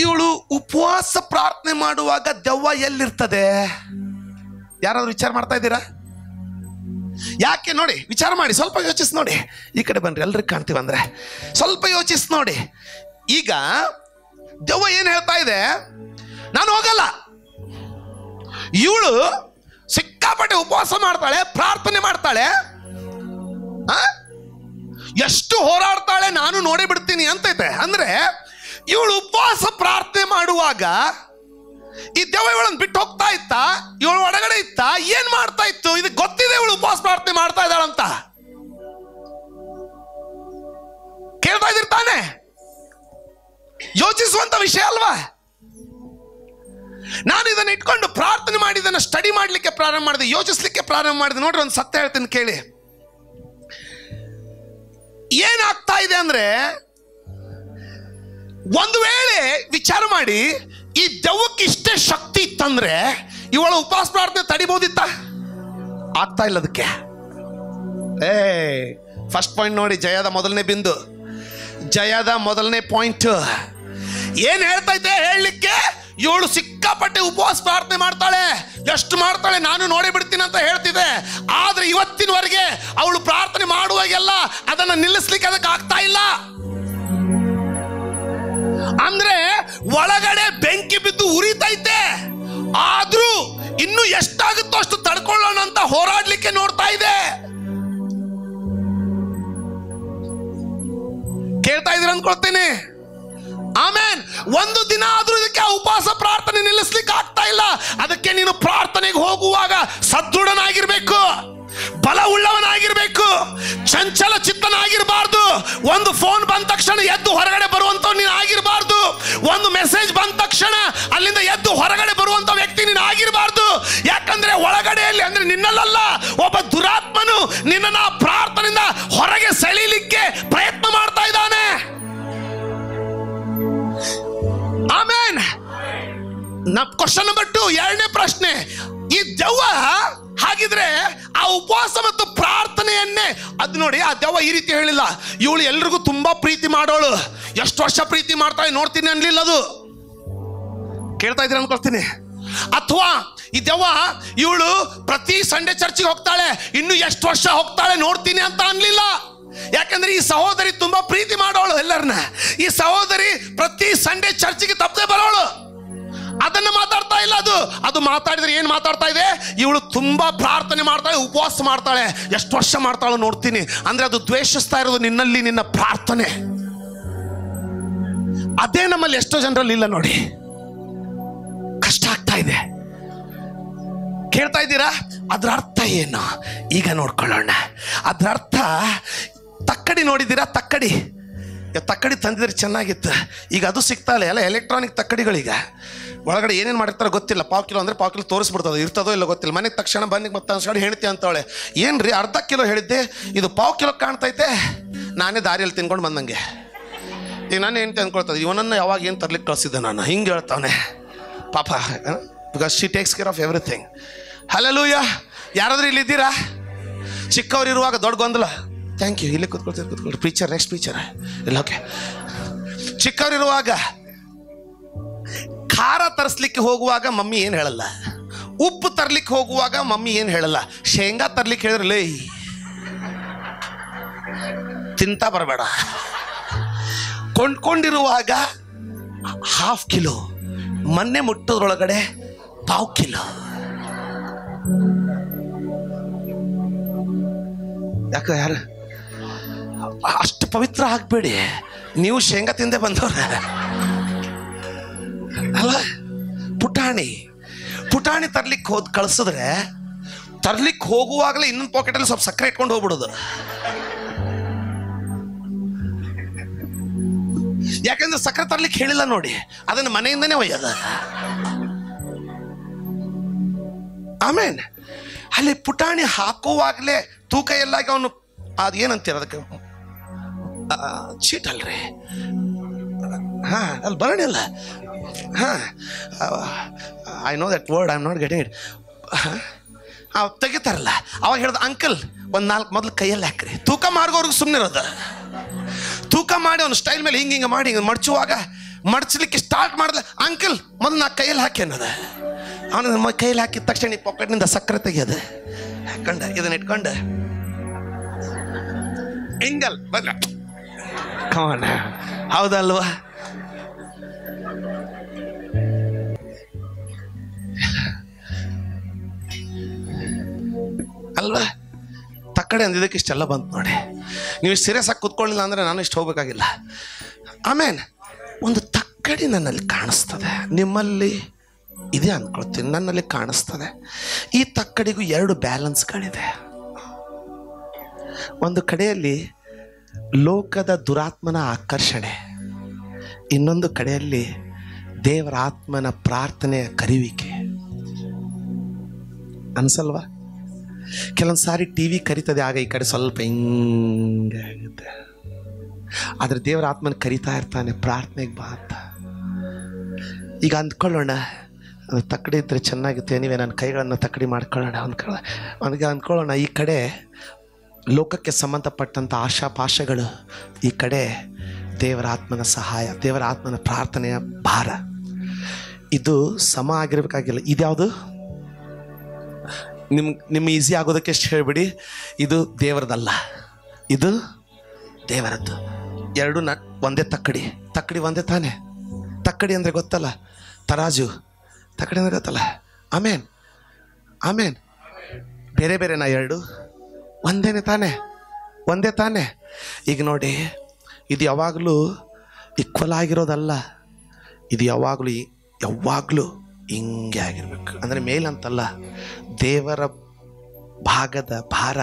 ಇವಳು ಉಪವಾಸ ಪ್ರಾರ್ಥನೆ ಮಾಡುವಾಗ ದೆವ್ವ ಎಲ್ಲಿರ್ತದೆ? ಯಾರಾದ್ರೂ ವಿಚಾರ ಮಾಡ್ತಾ ಇದ್ದೀರಾ? ಯಾಕೆ ನೋಡಿ, ವಿಚಾರ ಮಾಡಿ, ಸ್ವಲ್ಪ ಯೋಚಿಸಿ ನೋಡಿ. ಈ ಕಡೆ ಬನ್ರಿ, ಎಲ್ರಿಗೆ ಕಾಣ್ತೀವಂದ್ರೆ ಸ್ವಲ್ಪ ಯೋಚಿಸಿ ನೋಡಿ. ಈಗ ದೆವ್ವ ಏನು ಹೇಳ್ತಾ ಇದೆ? ನಾನು ಹೋಗಲ್ಲ. ಇವಳು ಸಿಕ್ಕಾಪಟ್ಟೆ ಉಪವಾಸ ಮಾಡ್ತಾಳೆ, ಪ್ರಾರ್ಥನೆ ಮಾಡ್ತಾಳೆ, ಎಷ್ಟು ಹೋರಾಡ್ತಾಳೆ, ನಾನು ನೋಡೇ ಬಿಡ್ತೀನಿ ಅಂತೈತೆ. ಅಂದ್ರೆ ಇವಳು ಉಪವಾಸ ಪ್ರಾರ್ಥನೆ ಮಾಡುವಾಗ ಈ ದೆವ್ವ ಇವಳನ್ನು ಬಿಟ್ಟು ಹೋಗ್ತಾ ಇತ್ತ? ಇವಳು ಒಳಗಡೆ ಇತ್ತ? ಏನ್ ಮಾಡ್ತಾ ಇತ್ತು? ಇದಕ್ಕೆ ಗೊತ್ತಿದೆ ಇವಳು ಉಪವಾಸ ಪ್ರಾರ್ಥನೆ ಮಾಡ್ತಾ ಇದ್ದಾಳಂತ. ಕೇಳ್ತಾ ಇದ್ದಿರ್ತಾನೆ. ಯೋಚಿಸುವಂತ ವಿಷಯ ಅಲ್ವಾ? ನಾನು ಇದನ್ನ ಇಟ್ಕೊಂಡು ಪ್ರಾರ್ಥನೆ ಮಾಡಿ ಇದನ್ನ ಸ್ಟಡಿ ಮಾಡ್ಲಿಕ್ಕೆ ಪ್ರಾರಂಭ ಮಾಡಿದೆ, ಯೋಚಿಸ್ಲಿಕ್ಕೆ ಪ್ರಾರಂಭ ಮಾಡಿದೆ. ನೋಡ್ರಿ, ಒಂದು ಸತ್ಯ ಹೇಳ್ತೀನಿ ಕೇಳಿ. ಏನಾಗ್ತಾ ಇದೆ ಅಂದ್ರೆ, ಒಂದು ವೇಳೆ ವಿಚಾರ ಮಾಡಿ, ಈ ದೆವ್ವಕ್ಕೆ ಇಷ್ಟೇ ಶಕ್ತಿ ಇತ್ತಂದ್ರೆ ಇವಳ ಉಪವಾಸ ಪ್ರಾರ್ಥನೆ ತಡಿಬಹುದಿತ್ತ? ಆಗ್ತಾ ಇಲ್ಲ. ಅದಕ್ಕೆ ಫಸ್ಟ್ ಪಾಯಿಂಟ್ ನೋಡಿ, ಜಯದ ಮೊದಲನೇ ಬಿಂದು, ಜಯದ ಮೊದಲನೇ ಪಾಯಿಂಟ್ ಏನ್ ಹೇಳ್ತೈತೆ ಹೇಳಲಿಕ್ಕೆ? ಇವಳು ಸಿಕ್ಕಾಪಟ್ಟೆ ಉಪವಾಸ ಪ್ರಾರ್ಥನೆ ಮಾಡ್ತಾಳೆ, ಎಷ್ಟು ಮಾಡ್ತಾಳೆ ನಾನು ನೋಡೇ ಬಿಡ್ತೀನಿ ಅಂತ ಹೇಳ್ತಿದೆ. ಆದ್ರೆ ಇವತ್ತಿನವರೆಗೆ ಅವಳು ಪ್ರಾರ್ಥನೆ ಮಾಡುವಾಗೆಲ್ಲ ಅದನ್ನ ನಿಲ್ಲಿಸ್ಲಿಕ್ಕೆ ಅದಕ್ಕೆ ಆಗ್ತಾ ಇಲ್ಲ. ಅಂದ್ರೆ ಒಳಗಡೆ ಬೆಂಕಿ ಬಿದ್ದು ಉರಿತೈತೆ, ಆದ್ರೂ ಇನ್ನು ಎಷ್ಟಾಗುತ್ತೋ ಅಷ್ಟು ತಡ್ಕೊಳ್ಳೋಣ ಅಂತ ಹೋರಾಡ್ಲಿಕ್ಕೆ ನೋಡ್ತಾ ಇದೆ. ಕೇಳ್ತಾ ಇದ್ದೀರ ಅನ್ಕೊಳ್ತೇನೆ. ಆಮೇನ್. ಒಂದು ದಿನ ಆದ್ರೂ ಇದಕ್ಕೆ ಆ ಉಪವಾಸ ಪ್ರಾರ್ಥನೆ ನಿಲ್ಲಿಸ್ಲಿಕ್ಕೆ ಆಗ್ತಾ ಇಲ್ಲ. ಅದಕ್ಕೆ ನೀನು ಪ್ರಾರ್ಥನೆಗೆ ಹೋಗುವಾಗ ಸದೃಢನಾಗಿರ್ಬೇಕು, ಬಲ ಉಳ್ಳವನಾಗಿರ್ಬೇಕು, ಚಂಚಲ ಚಿತ್ತನಾಗಿರಬಾರ್ದು. ಒಂದು ಫೋನ್ ಬಂದ ತಕ್ಷಣ ಎದ್ದು ಹೊರಗಡೆ ಬರುವಂತ ನೀನು ಆಗಿರಬಾರ್ದು. ಒಂದು ಮೆಸೇಜ್ ಬಂದ ತಕ್ಷಣ ಅಲ್ಲಿಂದ ಎದ್ದು ಹೊರಗಡೆ ಬರುವಂತ ವ್ಯಕ್ತಿ ನೀನು ಆಗಿರಬಾರ್ದು. ಯಾಕಂದ್ರೆ ಒಳಗಡೆಯಲ್ಲಿ ಅಂದ್ರೆ ನಿನ್ನಲ್ಲ, ಒಬ್ಬ ದುರಾತ್ಮನು ನಿನ್ನ ಪ್ರಾರ್ಥನೆಯಿಂದ ಹೊರಗೆ ಸೆಳೀಲಿಕ್ಕೆ ಪ್ರಯತ್ನ ಮಾಡ್ತಾ ಇದ್ದಾನೆ. ಆಮೇನ್. ಕ್ವಶನ್ ನಂಬರ್ 2, ಎರಡನೇ ಪ್ರಶ್ನೆ, ಈ ದೆವ್ವ ಹಾಗಿದ್ರೆ ಆ ಉಪವಾಸ ಮತ್ತು ಪ್ರಾರ್ಥನೆಯನ್ನೇ ಅದು ನೋಡಿ, ಆ ದೆವ್ವ ಈ ರೀತಿ ಹೇಳಿಲ್ಲ, ಇವಳು ಎಲ್ರಿಗೂ ತುಂಬಾ ಪ್ರೀತಿ ಮಾಡೋಳು, ಎಷ್ಟು ವರ್ಷ ಪ್ರೀತಿ ಮಾಡ್ತಾಳೆ ನೋಡ್ತೀನಿ ಅನ್ಲಿಲ್ಲ. ಅದು ಕೇಳ್ತಾ ಇದ್ರೆ ಅನ್ಕೊಳ್ತೀನಿ. ಅಥವಾ ಈ ದೆವ್ವ ಇವಳು ಪ್ರತಿ ಸಂಡೇ ಚರ್ಚಿಗೆ ಹೋಗ್ತಾಳೆ, ಇನ್ನು ಎಷ್ಟು ವರ್ಷ ಹೋಗ್ತಾಳೆ ನೋಡ್ತೀನಿ ಅಂತ ಅನ್ಲಿಲ್ಲ. ಯಾಕಂದ್ರೆ ಈ ಸಹೋದರಿ ತುಂಬಾ ಪ್ರೀತಿ ಮಾಡೋಳು ಎಲ್ಲರನ್ನ. ಈ ಸಹೋದರಿ ಪ್ರತಿ ಸಂಡೇ ಚರ್ಚಿಗೆ ತಪ್ಪದೆ ಬರೋಳು. ಅದನ್ನ ಮಾತಾಡ್ತಾ ಇಲ್ಲ. ಅದು ಮಾತಾಡಿದ್ರೆ ಏನ್ ಮಾತಾಡ್ತಾ ಇದೆ? ಇವಳು ತುಂಬಾ ಪ್ರಾರ್ಥನೆ ಮಾಡ್ತಾಳೆ, ಉಪವಾಸ ಮಾಡ್ತಾಳೆ, ಎಷ್ಟು ವರ್ಷ ಮಾಡ್ತಾಳೋ ನೋಡ್ತೀನಿ ಅಂದ್ರೆ ಅದು ದ್ವೇಷಿಸ್ತಾ ಇರೋದು ನಿನ್ನಲ್ಲಿ ನಿನ್ನ ಪ್ರಾರ್ಥನೆ. ಅದೇ ನಮ್ಮಲ್ಲಿ ಎಷ್ಟೋ ಜನರಲ್ಲಿ ಇಲ್ಲ ನೋಡಿ. ಕಷ್ಟ ಆಗ್ತಾ ಇದೆ. ಕೇಳ್ತಾ ಇದ್ದೀರಾ? ಅದ್ರ ಅರ್ಥ ಏನು ಈಗ ನೋಡ್ಕೊಳ್ಳೋಣ. ಅದ್ರ ಅರ್ಥ ತಕ್ಕಡಿ ನೋಡಿದ್ದೀರಾ? ತಕ್ಕಡಿ ತಂದಿದ್ರೆ ಚೆನ್ನಾಗಿತ್ತು. ಈಗ ಅದು ಸಿಗ್ತಾಯಿಲ್ಲ, ಎಲ್ಲ ಎಲೆಕ್ಟ್ರಾನಿಕ್ ತಕ್ಕಡಿಗಳೀಗ. ಒಳಗಡೆ ಏನೇನು ಮಾಡಿರ್ತಾರೋ ಗೊತ್ತಿಲ್ಲ. ಪಾವು ಕಿಲೋ ಅಂದರೆ ಪಾವು ಕಿಲೋ ತೋರಿಸ್ಬಿಡ್ತದೆ, ಇರ್ತದೋ ಇಲ್ಲ ಗೊತ್ತಿಲ್ಲ. ಮನೆಗೆ ತಕ್ಷಣ ಬಂದಿಗೆ ಮತ್ತೆ ಅನ್ಸ್ಕೊಂಡು ಹೇಳ್ತಿ ಅಂತವಳೆ, ಏನು ರೀ ಅರ್ಧ ಕಿಲೋ ಹೇಳಿದ್ದೆ, ಇದು ಪಾವು ಕಿಲೋ ಕಾಣ್ತೈತೆ. ನಾನೇ ದಾರಿಯಲ್ಲಿ ತಿನ್ಕೊಂಡು ಬಂದಂಗೆ. ಈಗ ನಾನು ಏನು ಅಂದ್ಕೊಳ್ತದೆ, ಇವನನ್ನು ಯಾವಾಗ ಏನು ತರ್ಲಿಕ್ಕೆ ಕಳಿಸಿದ್ದೆ ನಾನು, ಹಿಂಗೆ ಹೇಳ್ತಾವನೆ ಪಾಪ. Because she takes care of everything. Hallelujah. ಯಾರಾದ್ರೂ ಇಲ್ಲಿದ್ದೀರಾ? ಚಿಕ್ಕವರಿರುವಾಗ ದೊಡ್ಡ ಗೊಂದಲ. Thank you. ಇಲ್ಲಿ ಕೂತ್ಕೊಳ್ತೀರಿ ಪ್ರೀಚರ್, ನೆಕ್ಸ್ಟ್ ಪ್ರೀಚರ್ ಇಲ್ಲ. ಓಕೆ. ಚಿಕ್ಕವರಿರುವಾಗ ಖಾರ ತರಿಸ್ಲಿಕ್ಕೆ ಹೋಗುವಾಗ ಮಮ್ಮಿ ಏನು ಹೇಳಲ್ಲ, ಉಪ್ಪು ತರ್ಲಿಕ್ಕೆ ಹೋಗುವಾಗ ಮಮ್ಮಿ ಏನು ಹೇಳಲ್ಲ, ಶೇಂಗಾ ತರ್ಲಿಕ್ಕೆ ಹೇಳಿದ್ರೆ ಲೇ ತಿಂತಾ ಬರಬೇಡ. ಕೊಂಡ್ಕೊಂಡಿರುವಾಗ 1/2 ಕಿಲೋ, ಮೊನ್ನೆ ಮುಟ್ಟೋದ್ರೊಳಗಡೆ 1/4 ಕಿಲೋ. ಯಾಕೆ ಯಾರು ಅಷ್ಟು ಪವಿತ್ರ ಆಗ್ಬೇಡಿ. ನೀವು ಶೇಂಗಾ ತಿಂದೆ ಬಂದವ್ರ ಅಲ್ಲ. ಪುಟಾಣಿ ತರ್ಲಿಕ್ಕೆ ಕಳಿಸಿದ್ರೆ ತರ್ಲಿಕ್ಕೆ ಹೋಗುವಾಗಲೇ ಇನ್ನೊಂದು ಪಾಕೆಟಲ್ಲಿ ಸ್ವಲ್ಪ ಸಕ್ಕರೆ ಇಟ್ಕೊಂಡು ಹೋಗ್ಬಿಡೋದು. ಯಾಕಂದ್ರೆ ಸಕ್ಕರೆ ತರ್ಲಿಕ್ಕೆ ಹೇಳಿಲ್ಲ ನೋಡಿ, ಅದನ್ನು ಮನೆಯಿಂದನೇ ಒಯ್ಯದ. ಆಮೇನ್. ಅಲ್ಲಿ ಪುಟಾಣಿ ಹಾಕುವಾಗಲೇ ತೂಕ ಎಲ್ಲಾಗಿ ಅವನು ಅದು ಏನಂತೀರ ಅದಕ್ಕೆ, ಚೀಟ್ ಅಲ್ರಿ, ಅಲ್ಲಿ ಬರೋಣಿಲ್ಲ. I know that word, I am not getting it. ತೆಗಿತಾರಲ್ಲ, ಅವಾಗ ಹೇಳ್ದ ಅಂಕಲ್ ಒಂದು 4 ಮೊದಲು ಕೈಯಲ್ಲಿ ಹಾಕ್ರಿ. ತೂಕ ಮಾರ್ಗೋರ್ಗು ಸುಮ್ಮನೆ ಇರೋದು. ತೂಕ ಮಾಡಿ ಅವನು ಸ್ಟೈಲ್ ಮೇಲೆ ಹಿಂಗೆ ಮಾಡಿ ಮಡ್ಚುವಾಗ ಮಡ್ಚಲಿಕ್ಕೆ ಸ್ಟಾರ್ಟ್ ಮಾಡಿದ್ರೆ ಅಂಕಲ್ ಮೊದಲು 4 ಕೈಯಲ್ಲಿ ಹಾಕಿ ಅನ್ನೋದು. ಅವನು ಕೈಯಲ್ಲಿ ಹಾಕಿದ ತಕ್ಷಣ ಈ ಪಾಕೆಟ್ನಿಂದ ಸಕ್ಕರೆ ತೆಗಿಯೋದು. ಹಾಕೊಂಡ ಇದನ್ನ ಇಟ್ಕೊಂಡು ಹಿಂಗಲ್ ಬಲ್ಲ. ಕಮಾನ್, ಹೌದಲ್ವಾ? ಅಲ್ವಾ? ತಕ್ಕಡೆ ಅಂದಿದ್ದಕ್ಕೆ ಇಷ್ಟೆಲ್ಲ ಬಂತು ನೋಡಿ. ನೀವು ಸೀರಿಯಸ್ ಆಗಿ ಕೂತ್ಕೊಳ್ಳಿಲ್ಲ ಅಂದರೆ ನಾನು ಇಷ್ಟು ಹೋಗ್ಬೇಕಾಗಿಲ್ಲ. ಆಮೇಲೆ ಒಂದು ತಕ್ಕಡಿ ನನ್ನಲ್ಲಿ ಕಾಣಿಸ್ತದೆ, ನಿಮ್ಮಲ್ಲಿ ಇದೆ ಅಂದ್ಕೊಳ್ತೀನಿ, ನನ್ನಲ್ಲಿ ಕಾಣಿಸ್ತದೆ. ಈ ತಕ್ಕಡಿಗೂ 2 ಬ್ಯಾಲೆನ್ಸ್ಗಳಿದೆ. ಒಂದು ಕಡೆಯಲ್ಲಿ ಲೋಕದ ದುರಾತ್ಮನ ಆಕರ್ಷಣೆ, ಇನ್ನೊಂದು ಕಡೆಯಲ್ಲಿ ದೇವರ ಆತ್ಮನ ಪ್ರಾರ್ಥನೆಯ ಕರೆಯುವಿಕೆ. ಅನ್ಸಲ್ವಾ? ಕೆಲವೊಂದು ಸಾರಿ TV ಕರಿತದೆ, ಆಗ ಈ ಕಡೆ ಸ್ವಲ್ಪ ಹಿಂಗೆ ಆಗುತ್ತೆ. ಆದರೆ ದೇವರ ಆತ್ಮನ ಕರಿತಾ ಇರ್ತಾನೆ, ಪ್ರಾರ್ಥನೆಗೆ ಬಾ ಅಂತ. ಈಗ ಅಂದ್ಕೊಳ್ಳೋಣ, ತಕ್ಕಡಿ ಇದ್ದರೆ ಚೆನ್ನಾಗುತ್ತೆ, ನೀವೇ ನನ್ನ ಕೈಗಳನ್ನು ತಕ್ಕಡಿ ಮಾಡ್ಕೊಳ್ಳೋಣ ಅಂದ್ಕೊಳ್ಳೋಣ. ಈ ಕಡೆ ಲೋಕಕ್ಕೆ ಸಂಬಂಧಪಟ್ಟಂಥ ಆಶಾಪಾಶಗಳು, ಈ ಕಡೆ ದೇವರ ಆತ್ಮನ ಸಹಾಯ, ದೇವರ ಆತ್ಮನ ಪ್ರಾರ್ಥನೆಯ ಭಾರ. ಇದು ಸಮ ಆಗಿರಬೇಕಾಗಿಲ್ಲ. ಇದ್ಯಾವುದು ನಿಮ್ಮ ಈಸಿ ಆಗೋದಕ್ಕೆ ಎಷ್ಟು ಹೇಳಿಬಿಡಿ, ಇದು ದೇವರದಲ್ಲ, ಇದು ದೇವರದ್ದು. 2 ಒಂದೇ ತಕ್ಕಡಿ ಒಂದೇ ತಾನೆ. ತಕ್ಕಡಿ ಅಂದರೆ ಗೊತ್ತಲ್ಲ, ತರಾಜು. ತಕ್ಕಡಿ ಅಂದರೆ ಗೊತ್ತಲ್ಲ. ಆಮೇನ್. ಬೇರೆ ಬೇರೆನಾ? 2 ಒಂದೇನೆ ತಾನೆ, ಒಂದೇ ತಾನೆ. ಈಗ ನೋಡಿ, ಇದು ಯಾವಾಗಲೂ ಈಕ್ವಲ್ ಆಗಿರೋದಲ್ಲ. ಇದು ಯಾವಾಗಲೂ ಹಿಂಗೆ ಆಗಿರ್ಬೇಕು. ಅಂದರೆ ಮೇಲಂತಲ್ಲ, ದೇವರ ಭಾಗದ ಭಾರ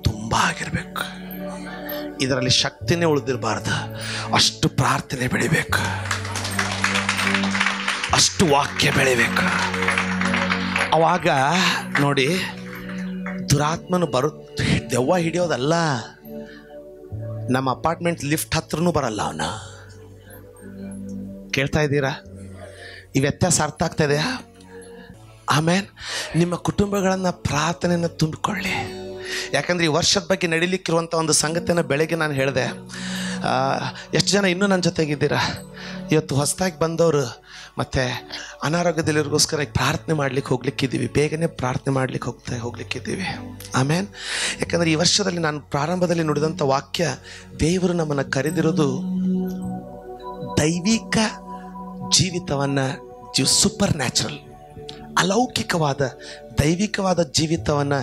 ತುಂಬ ಆಗಿರ್ಬೇಕು. ಇದರಲ್ಲಿ ಶಕ್ತಿನೇ ಉಳಿದಿರಬಾರ್ದು. ಅಷ್ಟು ಪ್ರಾರ್ಥನೆ ಬೆಳಿಬೇಕು, ಅಷ್ಟು ವಾಕ್ಯ ಬೆಳಿಬೇಕು. ಅವಾಗ ನೋಡಿ, ದುರಾತ್ಮನು ದೆವ್ವ ಹಿಡಿಯೋದಲ್ಲ, ನಮ್ಮ ಅಪಾರ್ಟ್ಮೆಂಟ್ ಲಿಫ್ಟ್ ಹತ್ರನೂ ಬರಲ್ಲ ಅವನ. ಕೇಳ್ತಾ ಇದ್ದೀರಾ? ಈ ವ್ಯತ್ಯಾಸ ಅರ್ಥ ಆಗ್ತಾ ಇದೆಯಾ? ಆಮೇಲೆ ನಿಮ್ಮ ಕುಟುಂಬಗಳನ್ನು ಪ್ರಾರ್ಥನೆಯನ್ನು ತುಂಬಿಕೊಳ್ಳಿ. ಯಾಕಂದರೆ ಈ ವರ್ಷದ ಬಗ್ಗೆ ನಡೀಲಿಕ್ಕಿರುವಂಥ ಒಂದು ಸಂಗತಿಯನ್ನು ಬೆಳಗ್ಗೆ ನಾನು ಹೇಳಿದೆ. ಎಷ್ಟು ಜನ ಇನ್ನೂ ನನ್ನ ಜೊತೆಗಿದ್ದೀರಾ? ಇವತ್ತು ಹೊಸದಾಗಿ ಬಂದವರು ಮತ್ತು ಅನಾರೋಗ್ಯದಲ್ಲಿರೋಗೋಸ್ಕರ ಪ್ರಾರ್ಥನೆ ಮಾಡ್ಲಿಕ್ಕೆ ಹೋಗ್ಲಿಕ್ಕಿದ್ದೀವಿ. ಬೇಗನೆ ಪ್ರಾರ್ಥನೆ ಮಾಡ್ಲಿಕ್ಕೆ ಹೋಗ್ಲಿಕ್ಕಿದ್ದೀವಿ. ಆಮೇಲೆ ಯಾಕಂದರೆ ಈ ವರ್ಷದಲ್ಲಿ ನಾನು ಪ್ರಾರಂಭದಲ್ಲಿ ನುಡಿದಂಥ ವಾಕ್ಯ, ದೇವರು ನಮ್ಮನ್ನು ಕರೆದಿರೋದು ದೈವಿಕ ಜೀವಿತವನ್ನು ಸೂಪರ್ ನ್ಯಾಚುರಲ್, ಅಲೌಕಿಕವಾದ ದೈವಿಕವಾದ ಜೀವಿತವನ್ನು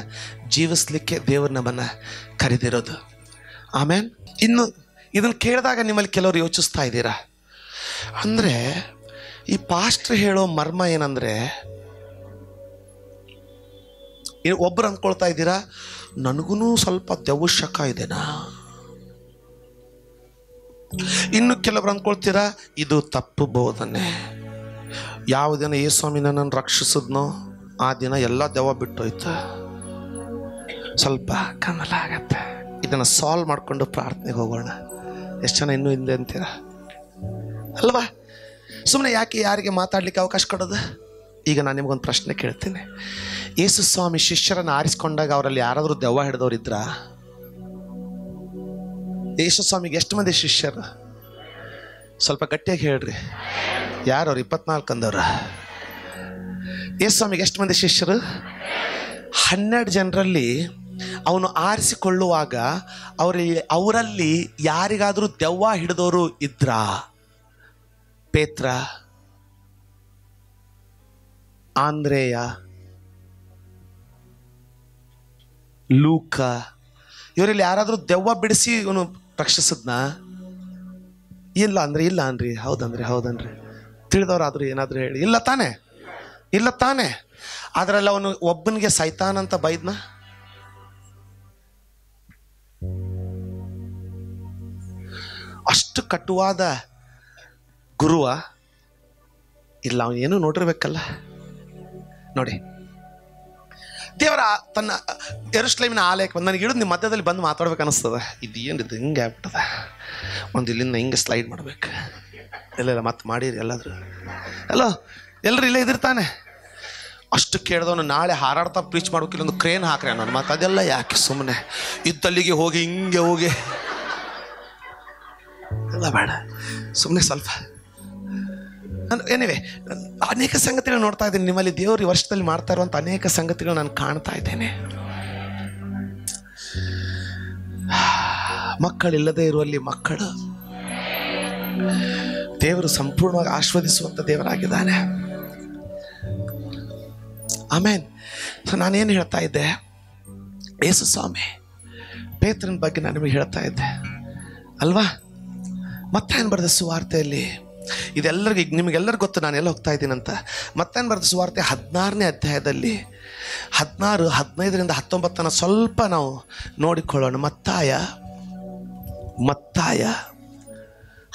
ಜೀವಿಸಲಿಕ್ಕೆ ದೇವರು ನಮ್ಮನ್ನು ಕರೆದಿರೋದು. ಆಮೇಲೆ ಇನ್ನು ಇದನ್ನು ಕೇಳಿದಾಗ ನಿಮ್ಮಲ್ಲಿ ಕೆಲವರು ಯೋಚಿಸ್ತಾ ಇದ್ದೀರಾ, ಅಂದರೆ ಈ ಪಾಸ್ಟ್ರ್ ಹೇಳೋ ಮರ್ಮ ಏನಂದರೆ, ಒಬ್ಬರು ಅಂದ್ಕೊಳ್ತಾ ಇದ್ದೀರಾ ನನಗೂ ಸ್ವಲ್ಪ ದೆವ್ವ ಶಕ ಇದೆನಾ, ಇನ್ನು ಕೆಲವರು ಅಂದ್ಕೊಳ್ತೀರಾ ಇದು ತಪ್ಪು ಬೋಧನೆ. ಯಾವ ದಿನ ಯೇಸ್ವಾಮಿ ನನ್ನನ್ನು ರಕ್ಷಿಸಿದ್ನೋ ಆ ದಿನ ಎಲ್ಲ ದೆವ್ವ ಬಿಟ್ಟೋಯ್ತು, ಸ್ವಲ್ಪ ಕಮಲ ಆಗತ್ತೆ, ಇದನ್ನು ಸಾಲ್ವ್ ಮಾಡಿಕೊಂಡು ಪ್ರಾರ್ಥನೆಗೆ ಹೋಗೋಣ. ಎಷ್ಟು ಜನ ಇನ್ನೂ ಹಿಂದೆ ಅಂತೀರ ಅಲ್ವಾ? ಸುಮ್ಮನೆ ಯಾಕೆ ಯಾರಿಗೆ ಮಾತಾಡಲಿಕ್ಕೆ ಅವಕಾಶ ಕೊಡೋದು? ಈಗ ನಾನು ನಿಮಗೊಂದು ಪ್ರಶ್ನೆ ಕೇಳ್ತೀನಿ. ಯೇಸು ಸ್ವಾಮಿ ಶಿಷ್ಯರನ್ನು ಆರಿಸ್ಕೊಂಡಾಗ ಅವರಲ್ಲಿ ಯಾರಾದರೂ ದೆವ್ವ ಹಿಡಿದವ್ರು ಇದ್ರಾ? ಯೇಸು ಸ್ವಾಮಿಗೆ ಎಷ್ಟು ಮಂದಿ ಶಿಷ್ಯರು? ಸ್ವಲ್ಪ ಗಟ್ಟಿಯಾಗಿ ಹೇಳ್ರಿ. ಯಾರವ್ರು? 24 ಅಂದವ್ರ? ಯೇಸು ಸ್ವಾಮಿಗೆ ಎಷ್ಟು ಮಂದಿ ಶಿಷ್ಯರು? 12 ಜನರಲ್ಲಿ ಅವನು ಆರಿಸಿಕೊಳ್ಳುವಾಗ ಅವರಲ್ಲಿ ಯಾರಿಗಾದರೂ ದೆವ್ವ ಹಿಡಿದವರು ಇದ್ರಾ? ಪೇತ್ರ, ಆಂದ್ರೇಯ, ಲೂಕ, ಇವರಲ್ಲಿ ಯಾರಾದರೂ ದೆವ್ವ ಬಿಡಿಸಿ ಇವನು ರಕ್ಷಿಸಿದ್ನಾ? ಇಲ್ಲ ಅನ್ರಿ. ಹೌದನ್ರಿ. ತಿಳಿದವ್ರಾದ್ರು ಏನಾದರೂ ಹೇಳಿ. ಇಲ್ಲ ತಾನೆ. ಅದರಲ್ಲಿ ಅವನು ಒಬ್ಬನಿಗೆ ಸೈತಾನ್ ಅಂತ ಬೈದ್ನ? ಅಷ್ಟು ಕಟುವಾದ ಗುರುವ? ಇಲ್ಲ, ಅವನೇನು ನೋಡಿರ್ಬೇಕಲ್ಲ. ನೋಡಿ, ದೇವರ ತನ್ನ ಯೆರೂಸಲೇಮಿನ ಆಲಯಕ್ಕೆ ಬಂದು ನನಗೆ ಹಿಡಿದು ನಿಮ್ಮ ಮಧ್ಯದಲ್ಲಿ ಬಂದು ಮಾತಾಡ್ಬೇಕು ಅನಿಸ್ತದ. ಇದು ಏನಿದು ಹಿಂಗೆ ಆಗ್ಬಿಟ್ಟದ, ಒಂದು ಇಲ್ಲಿಂದ ಹಿಂಗೆ ಸ್ಲೈಡ್ ಮಾಡ್ಬೇಕು. ಇಲ್ಲ ಮತ್ತೆ ಮಾಡಿರಿ ಎಲ್ಲಾದರೂ. ಅಲ್ಲೋ, ಎಲ್ಲರೂ ಇಲ್ಲೇ ಇದಿರ್ತಾನೆ. ಅಷ್ಟು ಕೇಳಿದವನು ನಾಳೆ ಹಾರಾಡ್ತಾ ಪ್ರೀಚ್ ಮಾಡೋಕಿಲ್ಲ, ಒಂದು ಕ್ರೇನ್ ಹಾಕ್ರಿ ಅನ್ನೋನು. ಮತ್ತು ಅದೆಲ್ಲ ಯಾಕೆ? ಸುಮ್ಮನೆ ಇದ್ದಲ್ಲಿಗೆ ಹೋಗಿ ಹಿಂಗೆ ಹೋಗಿ ಎಲ್ಲ ಬೇಡ, ಸುಮ್ಮನೆ ಸ್ವಲ್ಪ. ಎನಿವೆ, ಅನೇಕ ಸಂಗತಿಗಳು ನೋಡ್ತಾ ಇದ್ದೀನಿ ನಿಮ್ಮಲ್ಲಿ. ದೇವರು ಈ ವರ್ಷದಲ್ಲಿ ಮಾಡ್ತಾ ಇರುವಂಥ ಅನೇಕ ಸಂಗತಿಗಳು ನಾನು ಕಾಣ್ತಾ ಇದ್ದೇನೆ. ಮಕ್ಕಳಿಲ್ಲದೆ ಇರುವಲ್ಲಿ ಮಕ್ಕಳು, ದೇವರು ಸಂಪೂರ್ಣವಾಗಿ ಆಶೀರ್ವದಿಸುವಂಥ ದೇವರಾಗಿದ್ದಾನೆ. ಆಮೇನ್. ಸೊ ನಾನೇನು ಹೇಳ್ತಾ ಇದ್ದೆ? ಯೇಸು ಸ್ವಾಮಿ ಪೇತ್ರನ ಬಗ್ಗೆ ನಾನು ನಿಮಗೆ ಹೇಳ್ತಾ ಇದ್ದೆ ಅಲ್ವಾ? ಮತ್ತೇನು ಬರೆದ ಸುವಾರ್ತೆಯಲ್ಲಿ, ಇದೆಲ್ಲರಿಗೂ ನಿಮಗೆಲ್ಲರಿಗೂ ಗೊತ್ತು ನಾನು ಎಲ್ಲ ಹೋಗ್ತಾ ಇದ್ದೀನಂತ. ಮತ್ತೇನು ಬರೆದ ಸುವಾರ್ತೆ 16ನೇ ಅಧ್ಯಾಯದಲ್ಲಿ 16, 15ರಿಂದ 19 ಸ್ವಲ್ಪ ನಾವು ನೋಡಿಕೊಳ್ಳೋಣ. ಮತ್ತಾಯ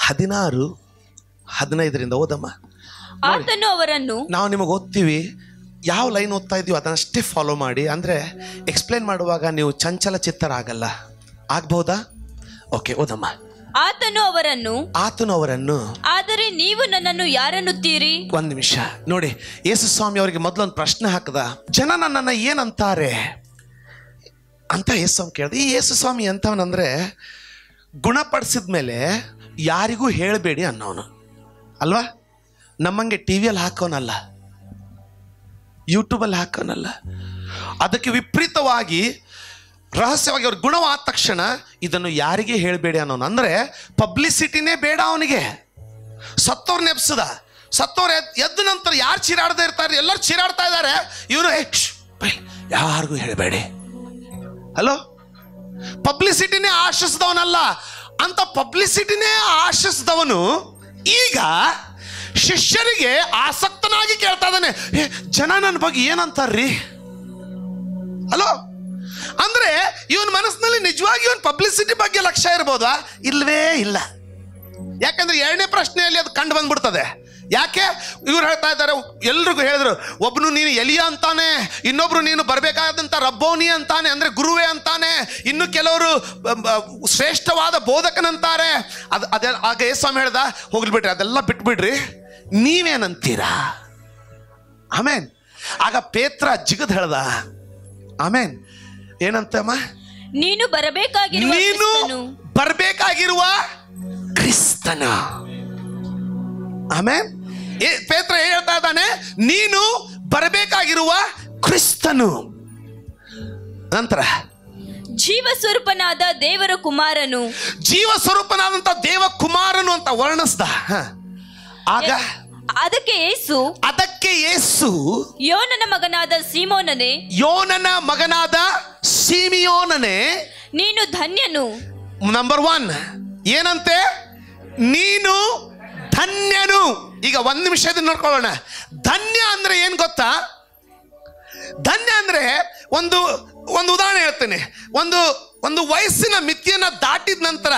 16, 15ರಿಂದ ಓದಮ್ಮ. ನಾವು ನಿಮಗೆ ಓದ್ತೀವಿ, ಯಾವ ಲೈನ್ ಓದ್ತಾ ಇದೀವಿ ಅದನ್ನಷ್ಟೇ ಫಾಲೋ ಮಾಡಿ. ಅಂದರೆ ಎಕ್ಸ್ಪ್ಲೇನ್ ಮಾಡುವಾಗ ನೀವು ಚಂಚಲ ಚಿತ್ತರಾಗಲ್ಲ. ಆಗ್ಬಹುದಾ? ಓಕೆ, ಓದಮ್ಮ. ಆತನು ಅವರನ್ನು ಆದರೆ ನೀವು ನನ್ನನ್ನು ಯಾರನ್ನುತ್ತೀರಿ? ಒಂದು ನಿಮಿಷ ನೋಡಿ, ಯೇಸು ಸ್ವಾಮಿ ಅವರಿಗೆ ಮೊದಲೊಂದು ಪ್ರಶ್ನೆ ಹಾಕದ. ಜನ ನನ್ನನ್ನು ಏನಂತಾರೆ ಅಂತ ಯೇಸು ಸ್ವಾಮಿ ಕೇಳ್ದ. ಈ ಯೇಸು ಸ್ವಾಮಿ ಎಂಥವನಂದ್ರೆ, ಗುಣಪಡಿಸಿದ ಮೇಲೆ ಯಾರಿಗೂ ಹೇಳಬೇಡಿ ಅನ್ನೋನು ಅಲ್ವಾ? ನಮ್ಮಂಗೆ ಟಿವಿಯಲ್ಲಿ ಹಾಕೋನಲ್ಲ, ಯೂಟ್ಯೂಬಲ್ಲಿ ಹಾಕೋನಲ್ಲ. ಅದಕ್ಕೆ ವಿಪರೀತವಾಗಿ ರಹಸ್ಯವಾಗಿ ಅವ್ರ ಗುಣವಾದ ತಕ್ಷಣ ಇದನ್ನು ಯಾರಿಗೆ ಹೇಳಬೇಡಿ ಅನ್ನೋನು. ಅಂದರೆ ಪಬ್ಲಿಸಿಟಿನೇ ಬೇಡ ಅವನಿಗೆ. ಸತ್ತವ್ರು ನೆಪ್ಸದ, ಸತ್ತವ್ರು ಎದ್ದ ನಂತರ ಯಾರು ಚೀರಾಡದೇ ಇರ್ತಾರೆ, ಎಲ್ಲರೂ ಚೀರಾಡ್ತಾ ಇದ್ದಾರೆ, ಇವನು ಯಾರಿಗೂ ಹೇಳಬೇಡಿ. ಹಲೋ, ಪಬ್ಲಿಸಿಟಿನೇ ಆಶಿಸಿದವನಲ್ಲ, ಅಂತ ಪಬ್ಲಿಸಿಟಿನೇ ಆಶಿಸಿದವನು ಈಗ ಶಿಷ್ಯರಿಗೆ ಆಸಕ್ತನಾಗಿ ಕೇಳ್ತಾ ಇದ್ದಾನೆ, ಜನ ನನ್ನ ಬಗ್ಗೆ ಏನಂತಾರ್ರಿ? ಹಲೋ, ಅಂದ್ರೆ ಇವನ್ ಮನಸ್ಸಿನಲ್ಲಿ ನಿಜವಾಗಿ ಇವನ್ ಪಬ್ಲಿಸಿಟಿ ಬಗ್ಗೆ ಲಕ್ಷ್ಯ ಲಕ್ಷ ಇರ್ಬೋದಾ? ಇಲ್ವೇ ಇಲ್ಲ. ಯಾಕಂದ್ರೆ ಎರಡನೇ ಪ್ರಶ್ನೆಯಲ್ಲಿ ಅದು ಕಂಡು ಬಂದ್ಬಿಡ್ತದೆ. ಯಾಕೆ? ಇವ್ರು ಹೇಳ್ತಾ ಇದ್ದಾರೆ, ಎಲ್ರಿಗೂ ಹೇಳಿದ್ರು, ಒಬ್ಬನು ನೀನು ಎಲಿಯ ಅಂತಾನೆ, ಇನ್ನೊಬ್ರು ನೀನು ಬರಬೇಕಾದಂಥ ರಬ್ಬೋನಿ ಅಂತಾನೆ, ಅಂದರೆ ಗುರುವೇ ಅಂತಾನೆ, ಇನ್ನು ಕೆಲವರು ಶ್ರೇಷ್ಠವಾದ ಬೋಧಕನಂತಾರೆ. ಆಗ ಯೇಸುಸ್ವಾಮಿ ಹೇಳ್ದ, ಹೋಗ್ಲಿಬಿಟ್ರಿ, ಅದೆಲ್ಲ ಬಿಟ್ಬಿಡ್ರಿ, ನೀವೇನಂತೀರಾ? ಆಮೇನ್. ಆಗ ಪೇತ್ರ ಜಿಗದ್ ಹೇಳ್ದ, ಆಮೇನ್, ಏನಂತಮ್ಮ? ನೀನು ಬರಬೇಕಾಗಿರುವ ಕ್ರಿಸ್ತನ. ಆಮೇನ್. ಪೇತ್ರ ಹೇಳ್ತಾ ಇದ್ದಾನೆ, ನೀನು ಬರಬೇಕಾಗಿರುವ ಕ್ರಿಸ್ತನು. ನಂತರ ಜೀವ ಸ್ವರೂಪನಾದ ದೇವರ ಕುಮಾರನು, ಜೀವ ಸ್ವರೂಪನಾದಂತ ದೇವ ಕುಮಾರನು ಅಂತ ವರ್ಣಿಸ್ದ. ಆಗ ಅದಕ್ಕೆ ಯೇಸು ಯೋನನ ಮಗನಾದ ಸಿಮಿಯೋನನೇ, ನೀನು ಧನ್ಯನು. ನಂಬರ್ 1 ಏನಂತೆ? ನೀನು ಧನ್ಯನು. ಈಗ ಒಂದು ನಿಮಿಷದಿಂದ ನೋಡ್ಕೊಳ್ಳೋಣ. ಧನ್ಯ ಅಂದ್ರೆ ಏನ್ ಗೊತ್ತಾ? ಧನ್ಯ ಅಂದ್ರೆ ಒಂದು ಉದಾಹರಣೆ ಹೇಳ್ತೇನೆ. ಒಂದು ವಯಸ್ಸಿನ ಮಿತಿಯನ್ನ ದಾಟಿದ ನಂತರ,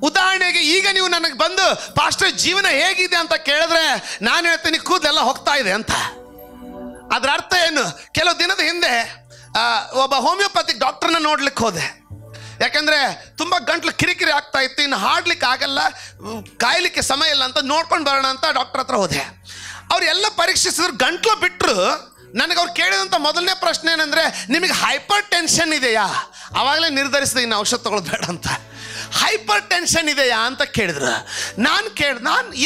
ಉದಾಹರಣೆಗೆ ಈಗ ನೀವು ನನಗೆ ಬಂದು ಪಾಸ್ಟರ್ ಜೀವನ ಹೇಗಿದೆ ಅಂತ ಕೇಳಿದ್ರೆ ನಾನು ಹೇಳ್ತೀನಿ ಕೂದಲೆಲ್ಲ ಹೋಗ್ತಾ ಇದೆ ಅಂತ. ಅದ್ರ ಅರ್ಥ ಏನು? ಕೆಲವು ದಿನದ ಹಿಂದೆ ಒಬ್ಬ ಹೋಮಿಯೋಪತಿಕ್ ಡಾಕ್ಟರ್ನ ನೋಡ್ಲಿಕ್ಕೆ ಹೋದೆ. ಯಾಕಂದ್ರೆ ತುಂಬ ಗಂಟ್ಲು ಕಿರಿಕಿರಿ ಆಗ್ತಾ ಇತ್ತು, ಇನ್ನು ಹಾಡ್ಲಿಕ್ಕೆ ಆಗಲ್ಲ, ಕಾಯ್ಲಿಕ್ಕೆ ಸಮಯ ಇಲ್ಲ ಅಂತ ನೋಡ್ಕೊಂಡು ಬರೋಣ ಅಂತ ಡಾಕ್ಟರ್ ಹತ್ರ ಹೋದೆ. ಅವ್ರು ಎಲ್ಲ ಪರೀಕ್ಷಿಸಿದ್ರು, ಗಂಟ್ಲು ಬಿಟ್ಟರು. ನನಗೆ ಅವ್ರು ಕೇಳಿದಂಥ ಮೊದಲನೇ ಪ್ರಶ್ನೆ ಏನಂದ್ರೆ, ನಿಮಗೆ ಹೈಪರ್ ಟೆನ್ಷನ್ ಇದೆಯಾ? ಆವಾಗಲೇ ನಿರ್ಧರಿಸಿದೆ ಇನ್ನು ಔಷಧ ತಗೊಳ್ಳೋದು ಬೇಡ ಅಂತ. ಹೈಪರ್ ಟೆನ್ಷನ್ ಇದೆಯಾ ಅಂತ ಕೇಳಿದ್ರು. ನಾನು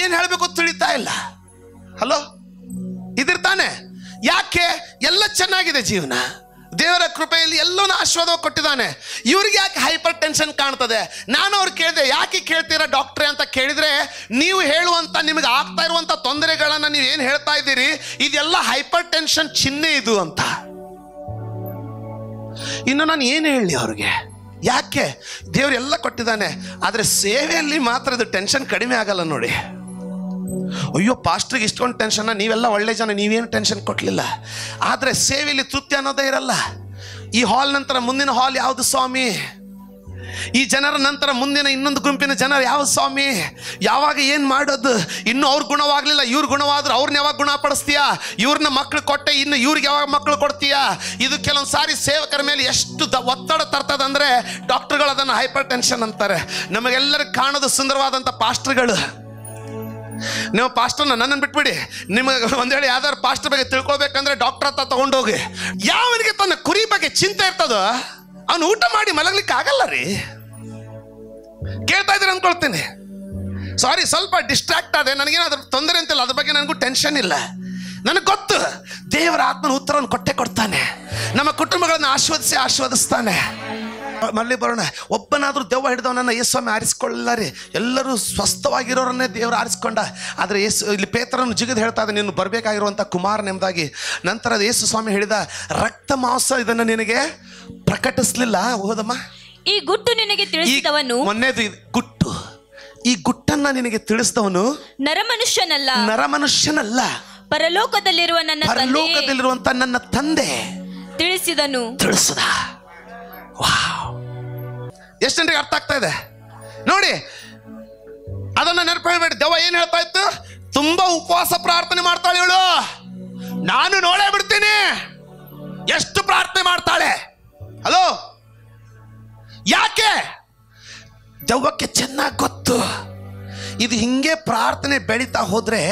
ಏನು ಹೇಳಬೇಕು ತಿಳಿತಾ ಇಲ್ಲ. ಹಲೋ, ಇದಿರ್ತಾನೆ. ಯಾಕೆ? ಎಲ್ಲ ಚೆನ್ನಾಗಿದೆ ಜೀವನ, ದೇವರ ಕೃಪೆಯಲ್ಲಿ ಎಲ್ಲವೂ ಆಶೀರ್ವಾದ ಕೊಟ್ಟಿದ್ದಾನೆ. ಇವ್ರಿಗೆ ಯಾಕೆ ಹೈಪರ್ ಟೆನ್ಷನ್ ಕಾಣ್ತದೆ? ನಾನು ಅವ್ರು ಕೇಳಿದೆ, ಯಾಕೆ ಕೇಳ್ತೀರಾ ಡಾಕ್ಟ್ರೇ ಅಂತ ಕೇಳಿದ್ರೆ, ನೀವು ಹೇಳುವಂಥ ನಿಮಗೆ ಆಗ್ತಾ ಇರುವಂಥ ತೊಂದರೆಗಳನ್ನು ನೀವು ಏನು ಹೇಳ್ತಾ ಇದ್ದೀರಿ, ಇದೆಲ್ಲ ಹೈಪರ್ ಟೆನ್ಷನ್ ಚಿಹ್ನೆ ಇದು ಅಂತ. ಇನ್ನು ನಾನು ಏನು ಹೇಳಿ ಅವ್ರಿಗೆ? ಯಾಕೆ? ದೇವ್ರು ಎಲ್ಲ ಕೊಟ್ಟಿದ್ದಾನೆ, ಆದರೆ ಸೇವೆಯಲ್ಲಿ ಮಾತ್ರ ಇದು ಟೆನ್ಷನ್ ಕಡಿಮೆ ಆಗಲ್ಲ ನೋಡಿ. ಅಯ್ಯೋ ಪಾಸ್ಟ್ರಿಗೆ ಇಷ್ಟೊಂದು ಟೆನ್ಷನ್ನ, ನೀವೆಲ್ಲ ಒಳ್ಳೆ ಜನ, ನೀವೇನು ಟೆನ್ಷನ್ ಕೊಟ್ಟಲಿಲ್ಲ. ಆದರೆ ಸೇವೆಯಲ್ಲಿ ತೃಪ್ತಿ ಅನ್ನೋದೇ ಇರಲ್ಲ. ಈ ಹಾಲ್ ನಂತರ ಮುಂದಿನ ಹಾಲ್ ಯಾವುದು ಸ್ವಾಮಿ? ಈ ಜನರ ನಂತರ ಮುಂದಿನ ಇನ್ನೊಂದು ಗುಂಪಿನ ಜನರು ಯಾವ ಸ್ವಾಮಿ? ಯಾವಾಗ ಏನು ಮಾಡೋದು? ಇನ್ನೂ ಅವ್ರ ಗುಣವಾಗಲಿಲ್ಲ, ಇವ್ರ ಗುಣವಾದ್ರು ಅವ್ರನ್ನ ಯಾವಾಗ ಗುಣಪಡಿಸ್ತೀಯಾ? ಇವ್ರನ್ನ ಮಕ್ಕಳು ಕೊಟ್ಟೆ, ಇನ್ನು ಇವ್ರಿಗೆ ಯಾವಾಗ ಮಕ್ಕಳು ಕೊಡ್ತೀಯಾ? ಇದು ಕೆಲವೊಂದು ಸಾರಿ ಸೇವಕರ ಮೇಲೆ ಎಷ್ಟು ಒತ್ತಡ ತರ್ತದಂದರೆ ಡಾಕ್ಟರ್ಗಳು ಅದನ್ನು ಹೈಪರ್ ಟೆನ್ಷನ್ ಅಂತಾರೆ. ನಮಗೆಲ್ಲರಿಗೂ ಕಾಣೋದು ಸುಂದರವಾದಂಥ ಪಾಸ್ಟರ್ಗಳು. ನೀವು ಪಾಸ್ಟರ್ನ ನನ್ನನ್ನು ಬಿಟ್ಬಿಡಿ, ನಿಮಗೆ ಒಂದು ಹೇಳಿ ಯಾವ್ದಾದ್ರು ಪಾಸ್ಟರ್ ಬಗ್ಗೆ ತಿಳ್ಕೊಳ್ಬೇಕಂದ್ರೆ ಡಾಕ್ಟರ್ ಹತ್ರ ತಗೊಂಡೋಗಿ. ಯಾವನಿಗೆ ತನ್ನ ಕುರಿ ಬಗ್ಗೆ ಚಿಂತೆ ಇರ್ತದೋ ಅವನು ಊಟ ಮಾಡಿ ಮಲಗ್ಲಿಕ್ಕೆ ಆಗಲ್ಲ ರೀ. ಕೇಳ್ತಾ ಇದ್ದೀರ ಅನ್ಕೊಳ್ತೀನಿ. ಸಾರಿ, ಸ್ವಲ್ಪ ಡಿಸ್ಟ್ರಾಕ್ಟ್ ಆದೆ, ನನಗೇನಾದ್ರೂ ತೊಂದರೆ ಅಂತಿಲ್ಲ, ಅದ್ರ ಬಗ್ಗೆ ನನಗೂ ಟೆನ್ಷನ್ ಇಲ್ಲ. ನನಗೆ ಗೊತ್ತು ದೇವರ ಆತ್ಮನ ಉತ್ತರವನ್ನು ಕೊಡ್ತಾನೆ, ನಮ್ಮ ಕುಟುಂಬಗಳನ್ನು ಆಶೀರ್ವದಿಸ್ತಾನೆ. ಮళ్ళీ ಬರೋಣ. ಒಬ್ಬನಾದ್ರೂ ದೆವ್ವ ಹಿಡಿದವನನ್ನ ಯೇಸುಸ್ವಾಮಿ ಆರಿಸಿಕೊಳ್ಳಲ್ಲ ರೀ. ಎಲ್ಲರೂ ಸ್ವಸ್ಥವಾಗಿರೋರನ್ನೇ ದೇವರು ಆರಿಸ್ಕೊಂಡ. ಆದರೆ ಇಲ್ಲಿ ಪೇತ್ರನು ಜಿಗಿದು ಹೇಳ್ತಾ ಇದ್ದ, ನೀನು ಬರಬೇಕಾಗಿರುವಂಥ ಕುಮಾರನೆಂಬುದಾಗಿ. ನಂತರ ಯೇಸುಸ್ವಾಮಿ ಹೇಳಿದ, ರಕ್ತ ಮಾಂಸ ಇದನ್ನು ನಿನಗೆ ಪ್ರಕಟಿಸಲಿಲ್ಲ. ಹೋದಮ್ಮ, ಈ ಗುಟ್ಟು ನಿನಗೆ ತಿಳಿಸಿದವನು, ಮೊನ್ನೆದು ಗುಟ್ಟು, ಈ ಗುಟ್ಟನ್ನ ನಿನಗೆ ತಿಳಿಸಿದವನು ನರಮನುಷ್ಯನಲ್ಲ, ಪರಲೋಕದಲ್ಲಿರುವಂತ ನನ್ನ ತಂದೆ ತಿಳಿಸಿದ. ಎಷ್ಟು ಜನರಿಗೆ ಅರ್ಥ ಆಗ್ತಾ ಇದೆ ನೋಡಿ? ಅದನ್ನ ನೆನಪು ಹೇಳ್ಬೇಡಿ. ದೆವ್ವ ಏನ್ ಹೇಳ್ತಾ ಇತ್ತು? ತುಂಬಾ ಉಪವಾಸ ಪ್ರಾರ್ಥನೆ ಮಾಡ್ತಾಳೆ ಇವಳು, ನಾನು ನೋಡೇ ಬಿಡ್ತೀನಿ. ಎಷ್ಟು ಪ್ರಾರ್ಥನೆ ಮಾಡ್ತಾಳೆ? ಹಲೋ, ಯಾಕೆ? ದೆವ್ವಕ್ಕೆ ಚೆನ್ನಾಗಿ ಗೊತ್ತು, ಇದು ಹಿಂಗೆ ಪ್ರಾರ್ಥನೆ ಬೆಳೀತಾ ಹೋದ್ರೆ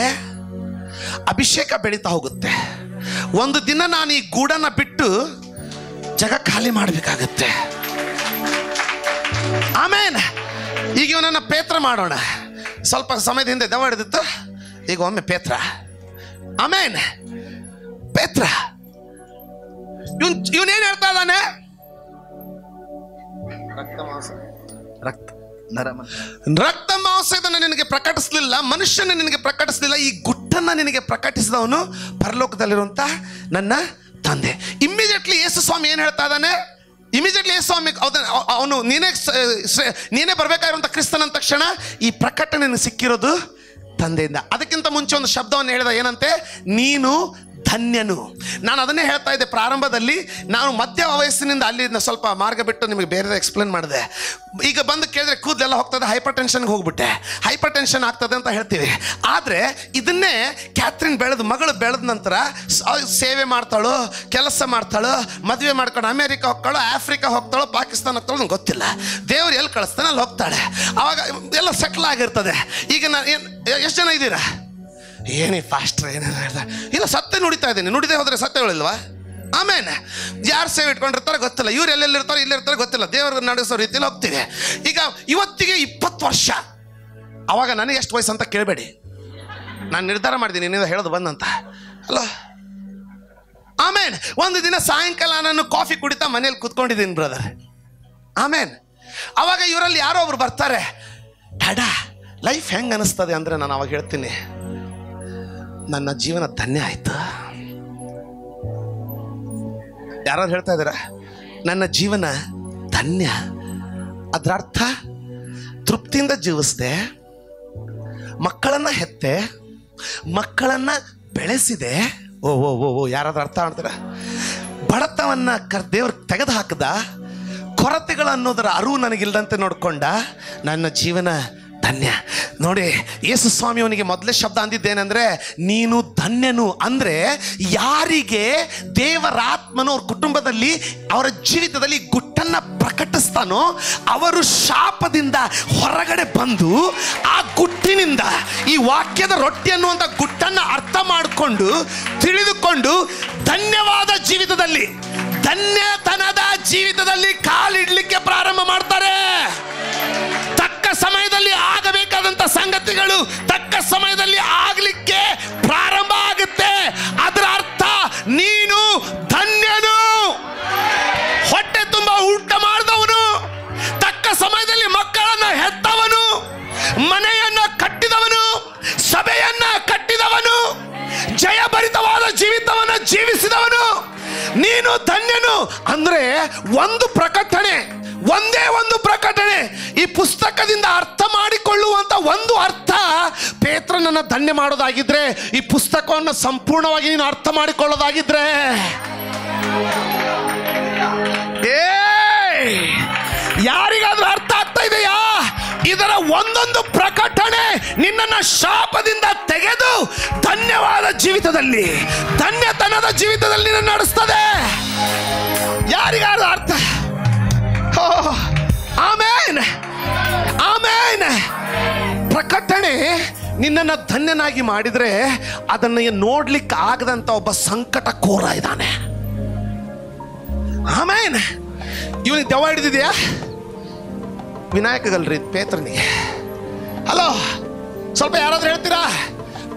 ಅಭಿಷೇಕ ಬೆಳೀತಾ ಹೋಗುತ್ತೆ. ಒಂದು ದಿನ ನಾನು ಈ ಗೂಡನ್ನ ಬಿಟ್ಟು ಜಗ ಖಾಲಿ ಮಾಡಬೇಕಾಗತ್ತೆ. ಆಮೇನ್. ಈಗ ಇವನನ್ನ ಪೇತ್ರ ಮಾಡೋಣ. ಸ್ವಲ್ಪ ಸಮಯದ ಹಿಂದೆ ದೆವ್ವ ಹಿಡಿದಿತ್ತು, ಈಗ ಒಮ್ಮೆ ಪೇತ್ರ. ಆಮೇನ್. ಪೇತ್ರ ಇವನೇನ್ ಹೇಳ್ತಾ ಇದ್ದಾನೆ? ರಕ್ತ ಮಾಂಸ ಇದನ್ನು ನಿನಗೆ ಪ್ರಕಟಿಸಲಿಲ್ಲ, ಮನುಷ್ಯನ ನಿನಗೆ ಪ್ರಕಟಿಸಲಿಲ್ಲ, ಈ ಗುಟ್ಟನ್ನ ನಿನಗೆ ಪ್ರಕಟಿಸಿದವನು ಪರಲೋಕದಲ್ಲಿರುವಂತ ನನ್ನ ತಂದೆ. ಇಮ್ಮಿಡಿಯೇಟ್ಲಿ ಯೇಸುಸ್ವಾಮಿ ಏನ್ ಹೇಳ್ತಾ ಇದ್ದಾನೆ? ಇಮಿಡಿಯೇಟ್ಲಿ ಯೇಸುಸ್ವಾಮಿ ಅವನು ನೀನೇ ಬರಬೇಕಾಗಿರುವಂಥ ಕ್ರಿಸ್ತನ ಅಂದ ತಕ್ಷಣ ಈ ಪ್ರಕಟಣೆ ಸಿಕ್ಕಿರೋದು ತಂದೆಯಿಂದ. ಅದಕ್ಕಿಂತ ಮುಂಚೆ ಒಂದು ಶಬ್ದವನ್ನು ಹೇಳಿದ, ಏನಂತೆ? ನೀನು ಧನ್ಯನು. ನಾನು ಅದನ್ನೇ ಹೇಳ್ತಾ ಇದ್ದೆ ಪ್ರಾರಂಭದಲ್ಲಿ. ನಾನು ಮಧ್ಯ ವಯಸ್ಸಿನಿಂದ ಅಲ್ಲಿ ಸ್ವಲ್ಪ ಮಾರ್ಗ ಬಿಟ್ಟು ನಿಮಗೆ ಬೇರೆ ಎಕ್ಸ್ಪ್ಲೇನ್ ಮಾಡಿದೆ. ಈಗ ಬಂದು ಕೇಳಿದ್ರೆ ಕೂದಲೆಲ್ಲ ಹೋಗ್ತದೆ, ಹೈಪರ್ ಟೆನ್ಷನ್ಗೆ ಹೋಗ್ಬಿಟ್ಟೆ, ಹೈಪರ್ ಟೆನ್ಷನ್ ಆಗ್ತದೆ ಅಂತ ಹೇಳ್ತೀವಿ. ಆದರೆ ಇದನ್ನೇ ಕ್ಯಾಥರಿನ್ ಮಗಳು ಬೆಳೆದ ನಂತರ ಸೇವೆ ಮಾಡ್ತಾಳು, ಕೆಲಸ ಮಾಡ್ತಾಳು, ಮದುವೆ ಮಾಡ್ಕೊಂಡು ಅಮೇರಿಕಾ ಹೋಗ್ತಾಳು, ಆಫ್ರಿಕಾ ಹೋಗ್ತಾಳು, ಪಾಕಿಸ್ತಾನ ಹೋಗ್ತಾಳು, ನಂಗೆ ಗೊತ್ತಿಲ್ಲ. ದೇವ್ರು ಎಲ್ಲಿ ಕಳಿಸ್ತಾನೆ ಅಲ್ಲಿ ಹೋಗ್ತಾಳೆ. ಅವಾಗ ಎಲ್ಲ ಸೆಟ್ಲ್ ಆಗಿರ್ತದೆ. ಈಗ ನಾನು ಎಷ್ಟು ಜನ ಇದ್ದೀರಾ? ಏನೇ ಫಾಸ್ಟ್ರ ಏನೇನು ಹೇಳ್ತಾರೆ, ಇಲ್ಲ ಸತ್ಯ ನುಡಿತಾ ಇದ್ದೀನಿ, ನುಡಿದೇ ಹೋದರೆ ಸತ್ಯಗಳಿಲ್ವಾ? ಆಮೇಲೆ ಯಾರು ಸೇವೆ ಇಟ್ಕೊಂಡಿರ್ತಾರೆ ಗೊತ್ತಿಲ್ಲ, ಇವ್ರು ಎಲ್ಲೆಲ್ಲಿರ್ತಾರೆ ಇಲ್ಲಿರ್ತಾರೆ ಗೊತ್ತಿಲ್ಲ, ದೇವ್ರಿಗೆ ನಡೆಸೋ ರೀತಿಯಲ್ಲಿ ಹೋಗ್ತೀವಿ. ಈಗ ಇವತ್ತಿಗೆ 20 ವರ್ಷ. ಅವಾಗ ನನಗೆ ಎಷ್ಟು ವಯಸ್ಸು ಅಂತ ಕೇಳಬೇಡಿ, ನಾನು ನಿರ್ಧಾರ ಮಾಡಿದ್ದೀನಿ ಇನ್ನೇನು ಹೇಳೋದು ಬಂದಂತ ಅಲ್ಲ. ಆಮೇಲೆ ಒಂದು ದಿನ ಸಾಯಂಕಾಲ ನಾನು ಕಾಫಿ ಕುಡಿತಾ ಮನೇಲಿ ಕೂತ್ಕೊಂಡಿದ್ದೀನಿ ಬ್ರದರ್. ಆಮೇಲೆ ಅವಾಗ ಇವರಲ್ಲಿ ಯಾರೋ ಒಬ್ರು ಬರ್ತಾರೆ, ಡ್ಯಾಡಾ ಲೈಫ್ ಹೆಂಗೆ ಅನಿಸ್ತದೆ ಅಂದರೆ ನಾನು ಅವಾಗ ಹೇಳ್ತೀನಿ, ನನ್ನ ಜೀವನ ಧನ್ಯ ಆಯ್ತು. ಯಾರಾದ್ರು ಹೇಳ್ತಾ ಇದ್ದೀರಾ ನನ್ನ ಜೀವನ ಧನ್ಯ? ಅದರ ಅರ್ಥ ತೃಪ್ತಿಯಿಂದ ಜೀವಿಸಿದೆ, ಮಕ್ಕಳನ್ನ ಹೆತ್ತೆ, ಮಕ್ಕಳನ್ನ ಬೆಳೆಸಿದೆ. ಓ ಓ ಓ ಓ ಯಾರಾದ್ರೂ ಅರ್ಥ ಮಾಡ್ತೀರ? ಬಡತವನ್ನ ದೇವ್ರು ತೆಗೆದು ಹಾಕದ, ಕೊರತೆಗಳು ಅನ್ನೋದರ ಅರಿವು ನನಗಿಲ್ದಂತೆ ನೋಡ್ಕೊಂಡ, ನನ್ನ ಜೀವನ ಧನ್ಯ. ನೋಡಿ, ಯೇಸು ಸ್ವಾಮಿಯವನಿಗೆ ಮೊದಲೇ ಶಬ್ದ ಅಂದಿದ್ದೇನೆಂದ್ರೆ ನೀನು ಧನ್ಯನು. ಅಂದರೆ ಯಾರಿಗೆ ದೇವರಾತ್ಮನು ಅವ್ರ ಕುಟುಂಬದಲ್ಲಿ ಅವರ ಜೀವಿತದಲ್ಲಿ ಗುಟ್ಟನ್ನು ಪ್ರಕಟಿಸ್ತಾನೋ ಅವರು ಶಾಪದಿಂದ ಹೊರಗಡೆ ಬಂದು ಆ ಗುಟ್ಟಿನಿಂದ ಈ ವಾಕ್ಯದ ರೊಟ್ಟಿ ಅನ್ನುವಂಥ ಗುಟ್ಟನ್ನು ಅರ್ಥ ಮಾಡಿಕೊಂಡು ತಿಳಿದುಕೊಂಡು ಧನ್ಯವಾದ ಜೀವಿತದಲ್ಲಿ, ಧನ್ಯತನದ ಜೀವಿತದಲ್ಲಿ ಕಾಲಿಡ್ಲಿಕ್ಕೆ ಪ್ರಾರಂಭ ಮಾಡ್ತಾರೆ. ತಕ್ಕ ಸಮಯದಲ್ಲಿ ಆಗಬೇಕಾದಂತ ಸಂಗತಿಗಳು ತಕ್ಕ ಸಮಯದಲ್ಲಿ ಆಗಲಿಕ್ಕೆ ಪ್ರಾರಂಭ ಆಗುತ್ತೆ. ಅದರ ಅರ್ಥ ನೀನು ಧನ್ಯನು. ಹೊಟ್ಟೆ ತುಂಬ ಊಟ ಮಾಡಿದವನು, ತಕ್ಕ ಸಮಯದಲ್ಲಿ ಮಕ್ಕಳನ್ನ ಹೆತ್ತವನು, ಮನೆಯನ್ನ ಕಟ್ಟಿದವನು, ಸಭೆಯನ್ನ ಕಟ್ಟಿದವನು, ಜಯಭರಿತವಾದ ಜೀವಿತವನ್ನ ಜೀವಿಸಿದವನು, ನೀನು ಧನ್ಯನು. ಅಂದ್ರೆ ಒಂದು ಪ್ರಕಟಣೆ, ಒಂದೇ ಒಂದು ಪ್ರಕಟಣೆ, ಈ ಪುಸ್ತಕದಿಂದ ಅರ್ಥ ಮಾಡಿಕೊಳ್ಳುವಂತ ಒಂದು ಅರ್ಥ ಪೇತ್ರನನ್ನ ಧನ್ಯ ಮಾಡೋದಾಗಿದ್ರೆ, ಈ ಪುಸ್ತಕವನ್ನು ಸಂಪೂರ್ಣವಾಗಿ ನೀನು ಅರ್ಥ ಮಾಡಿಕೊಳ್ಳೋದಾಗಿದ್ರೆ, ಯಾರಿಗಾದ್ರೂ ಅರ್ಥ ಆಗ್ತಾ ಇದೆಯಾ? ಇದರ ಒಂದೊಂದು ಪ್ರಕಟಣೆ ನಿನ್ನನ್ನು ಶಾಪದಿಂದ ತೆಗೆದು ಧನ್ಯವಾದ ಜೀವಿತದಲ್ಲಿ, ಧನ್ಯತನದ ಜೀವಿತದಲ್ಲಿ ನಿನ್ನ ನಡೆಸ್ತದೆ. ಯಾರಿಗಾದ್ರೂ ಅರ್ಥ? ಆಮೇನ್ ಆಮೇನ್. ಪ್ರಕಟಣೆ ನಿನ್ನನ್ನು ಧನ್ಯನಾಗಿ ಮಾಡಿದ್ರೆ ಅದನ್ನ ನೋಡ್ಲಿಕ್ಕೆ ಆಗದಂತ ಒಬ್ಬ ಸಂಕಟ ಕೋರ ಇದ್ದಾನೆ. ಆಮೇನ್. ಇವನಿಗೆ ದೆವ್ವ ಹಿಡಿದಿದೆಯಾ? ವಿನಾಯಕಗಲ್ರಿ ಪೇತ್ರನಿಗೆ. ಹಲೋ, ಸ್ವಲ್ಪ ಯಾರಾದ್ರೂ ಹೇಳ್ತೀರಾ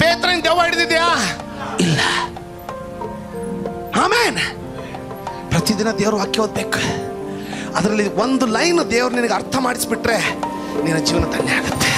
ಪೇತ್ರನಿಗೆ ದೆವ್ವ ಹಿಡಿದಿದೆಯಾ? ಇಲ್ಲ. ಆಮೇನ್. ಪ್ರತಿದಿನ ದೇವ್ರ ವಾಕ್ಯ ಓದ್ಬೇಕು. ಅದರಲ್ಲಿ ಒಂದು ಲೈನ್ ದೇವ್ರು ನಿನಗೆ ಅರ್ಥ ಮಾಡಿಸ್ಬಿಟ್ರೆ ನಿನ್ನ ಜೀವನ ಧನ್ಯ ಆಗುತ್ತೆ.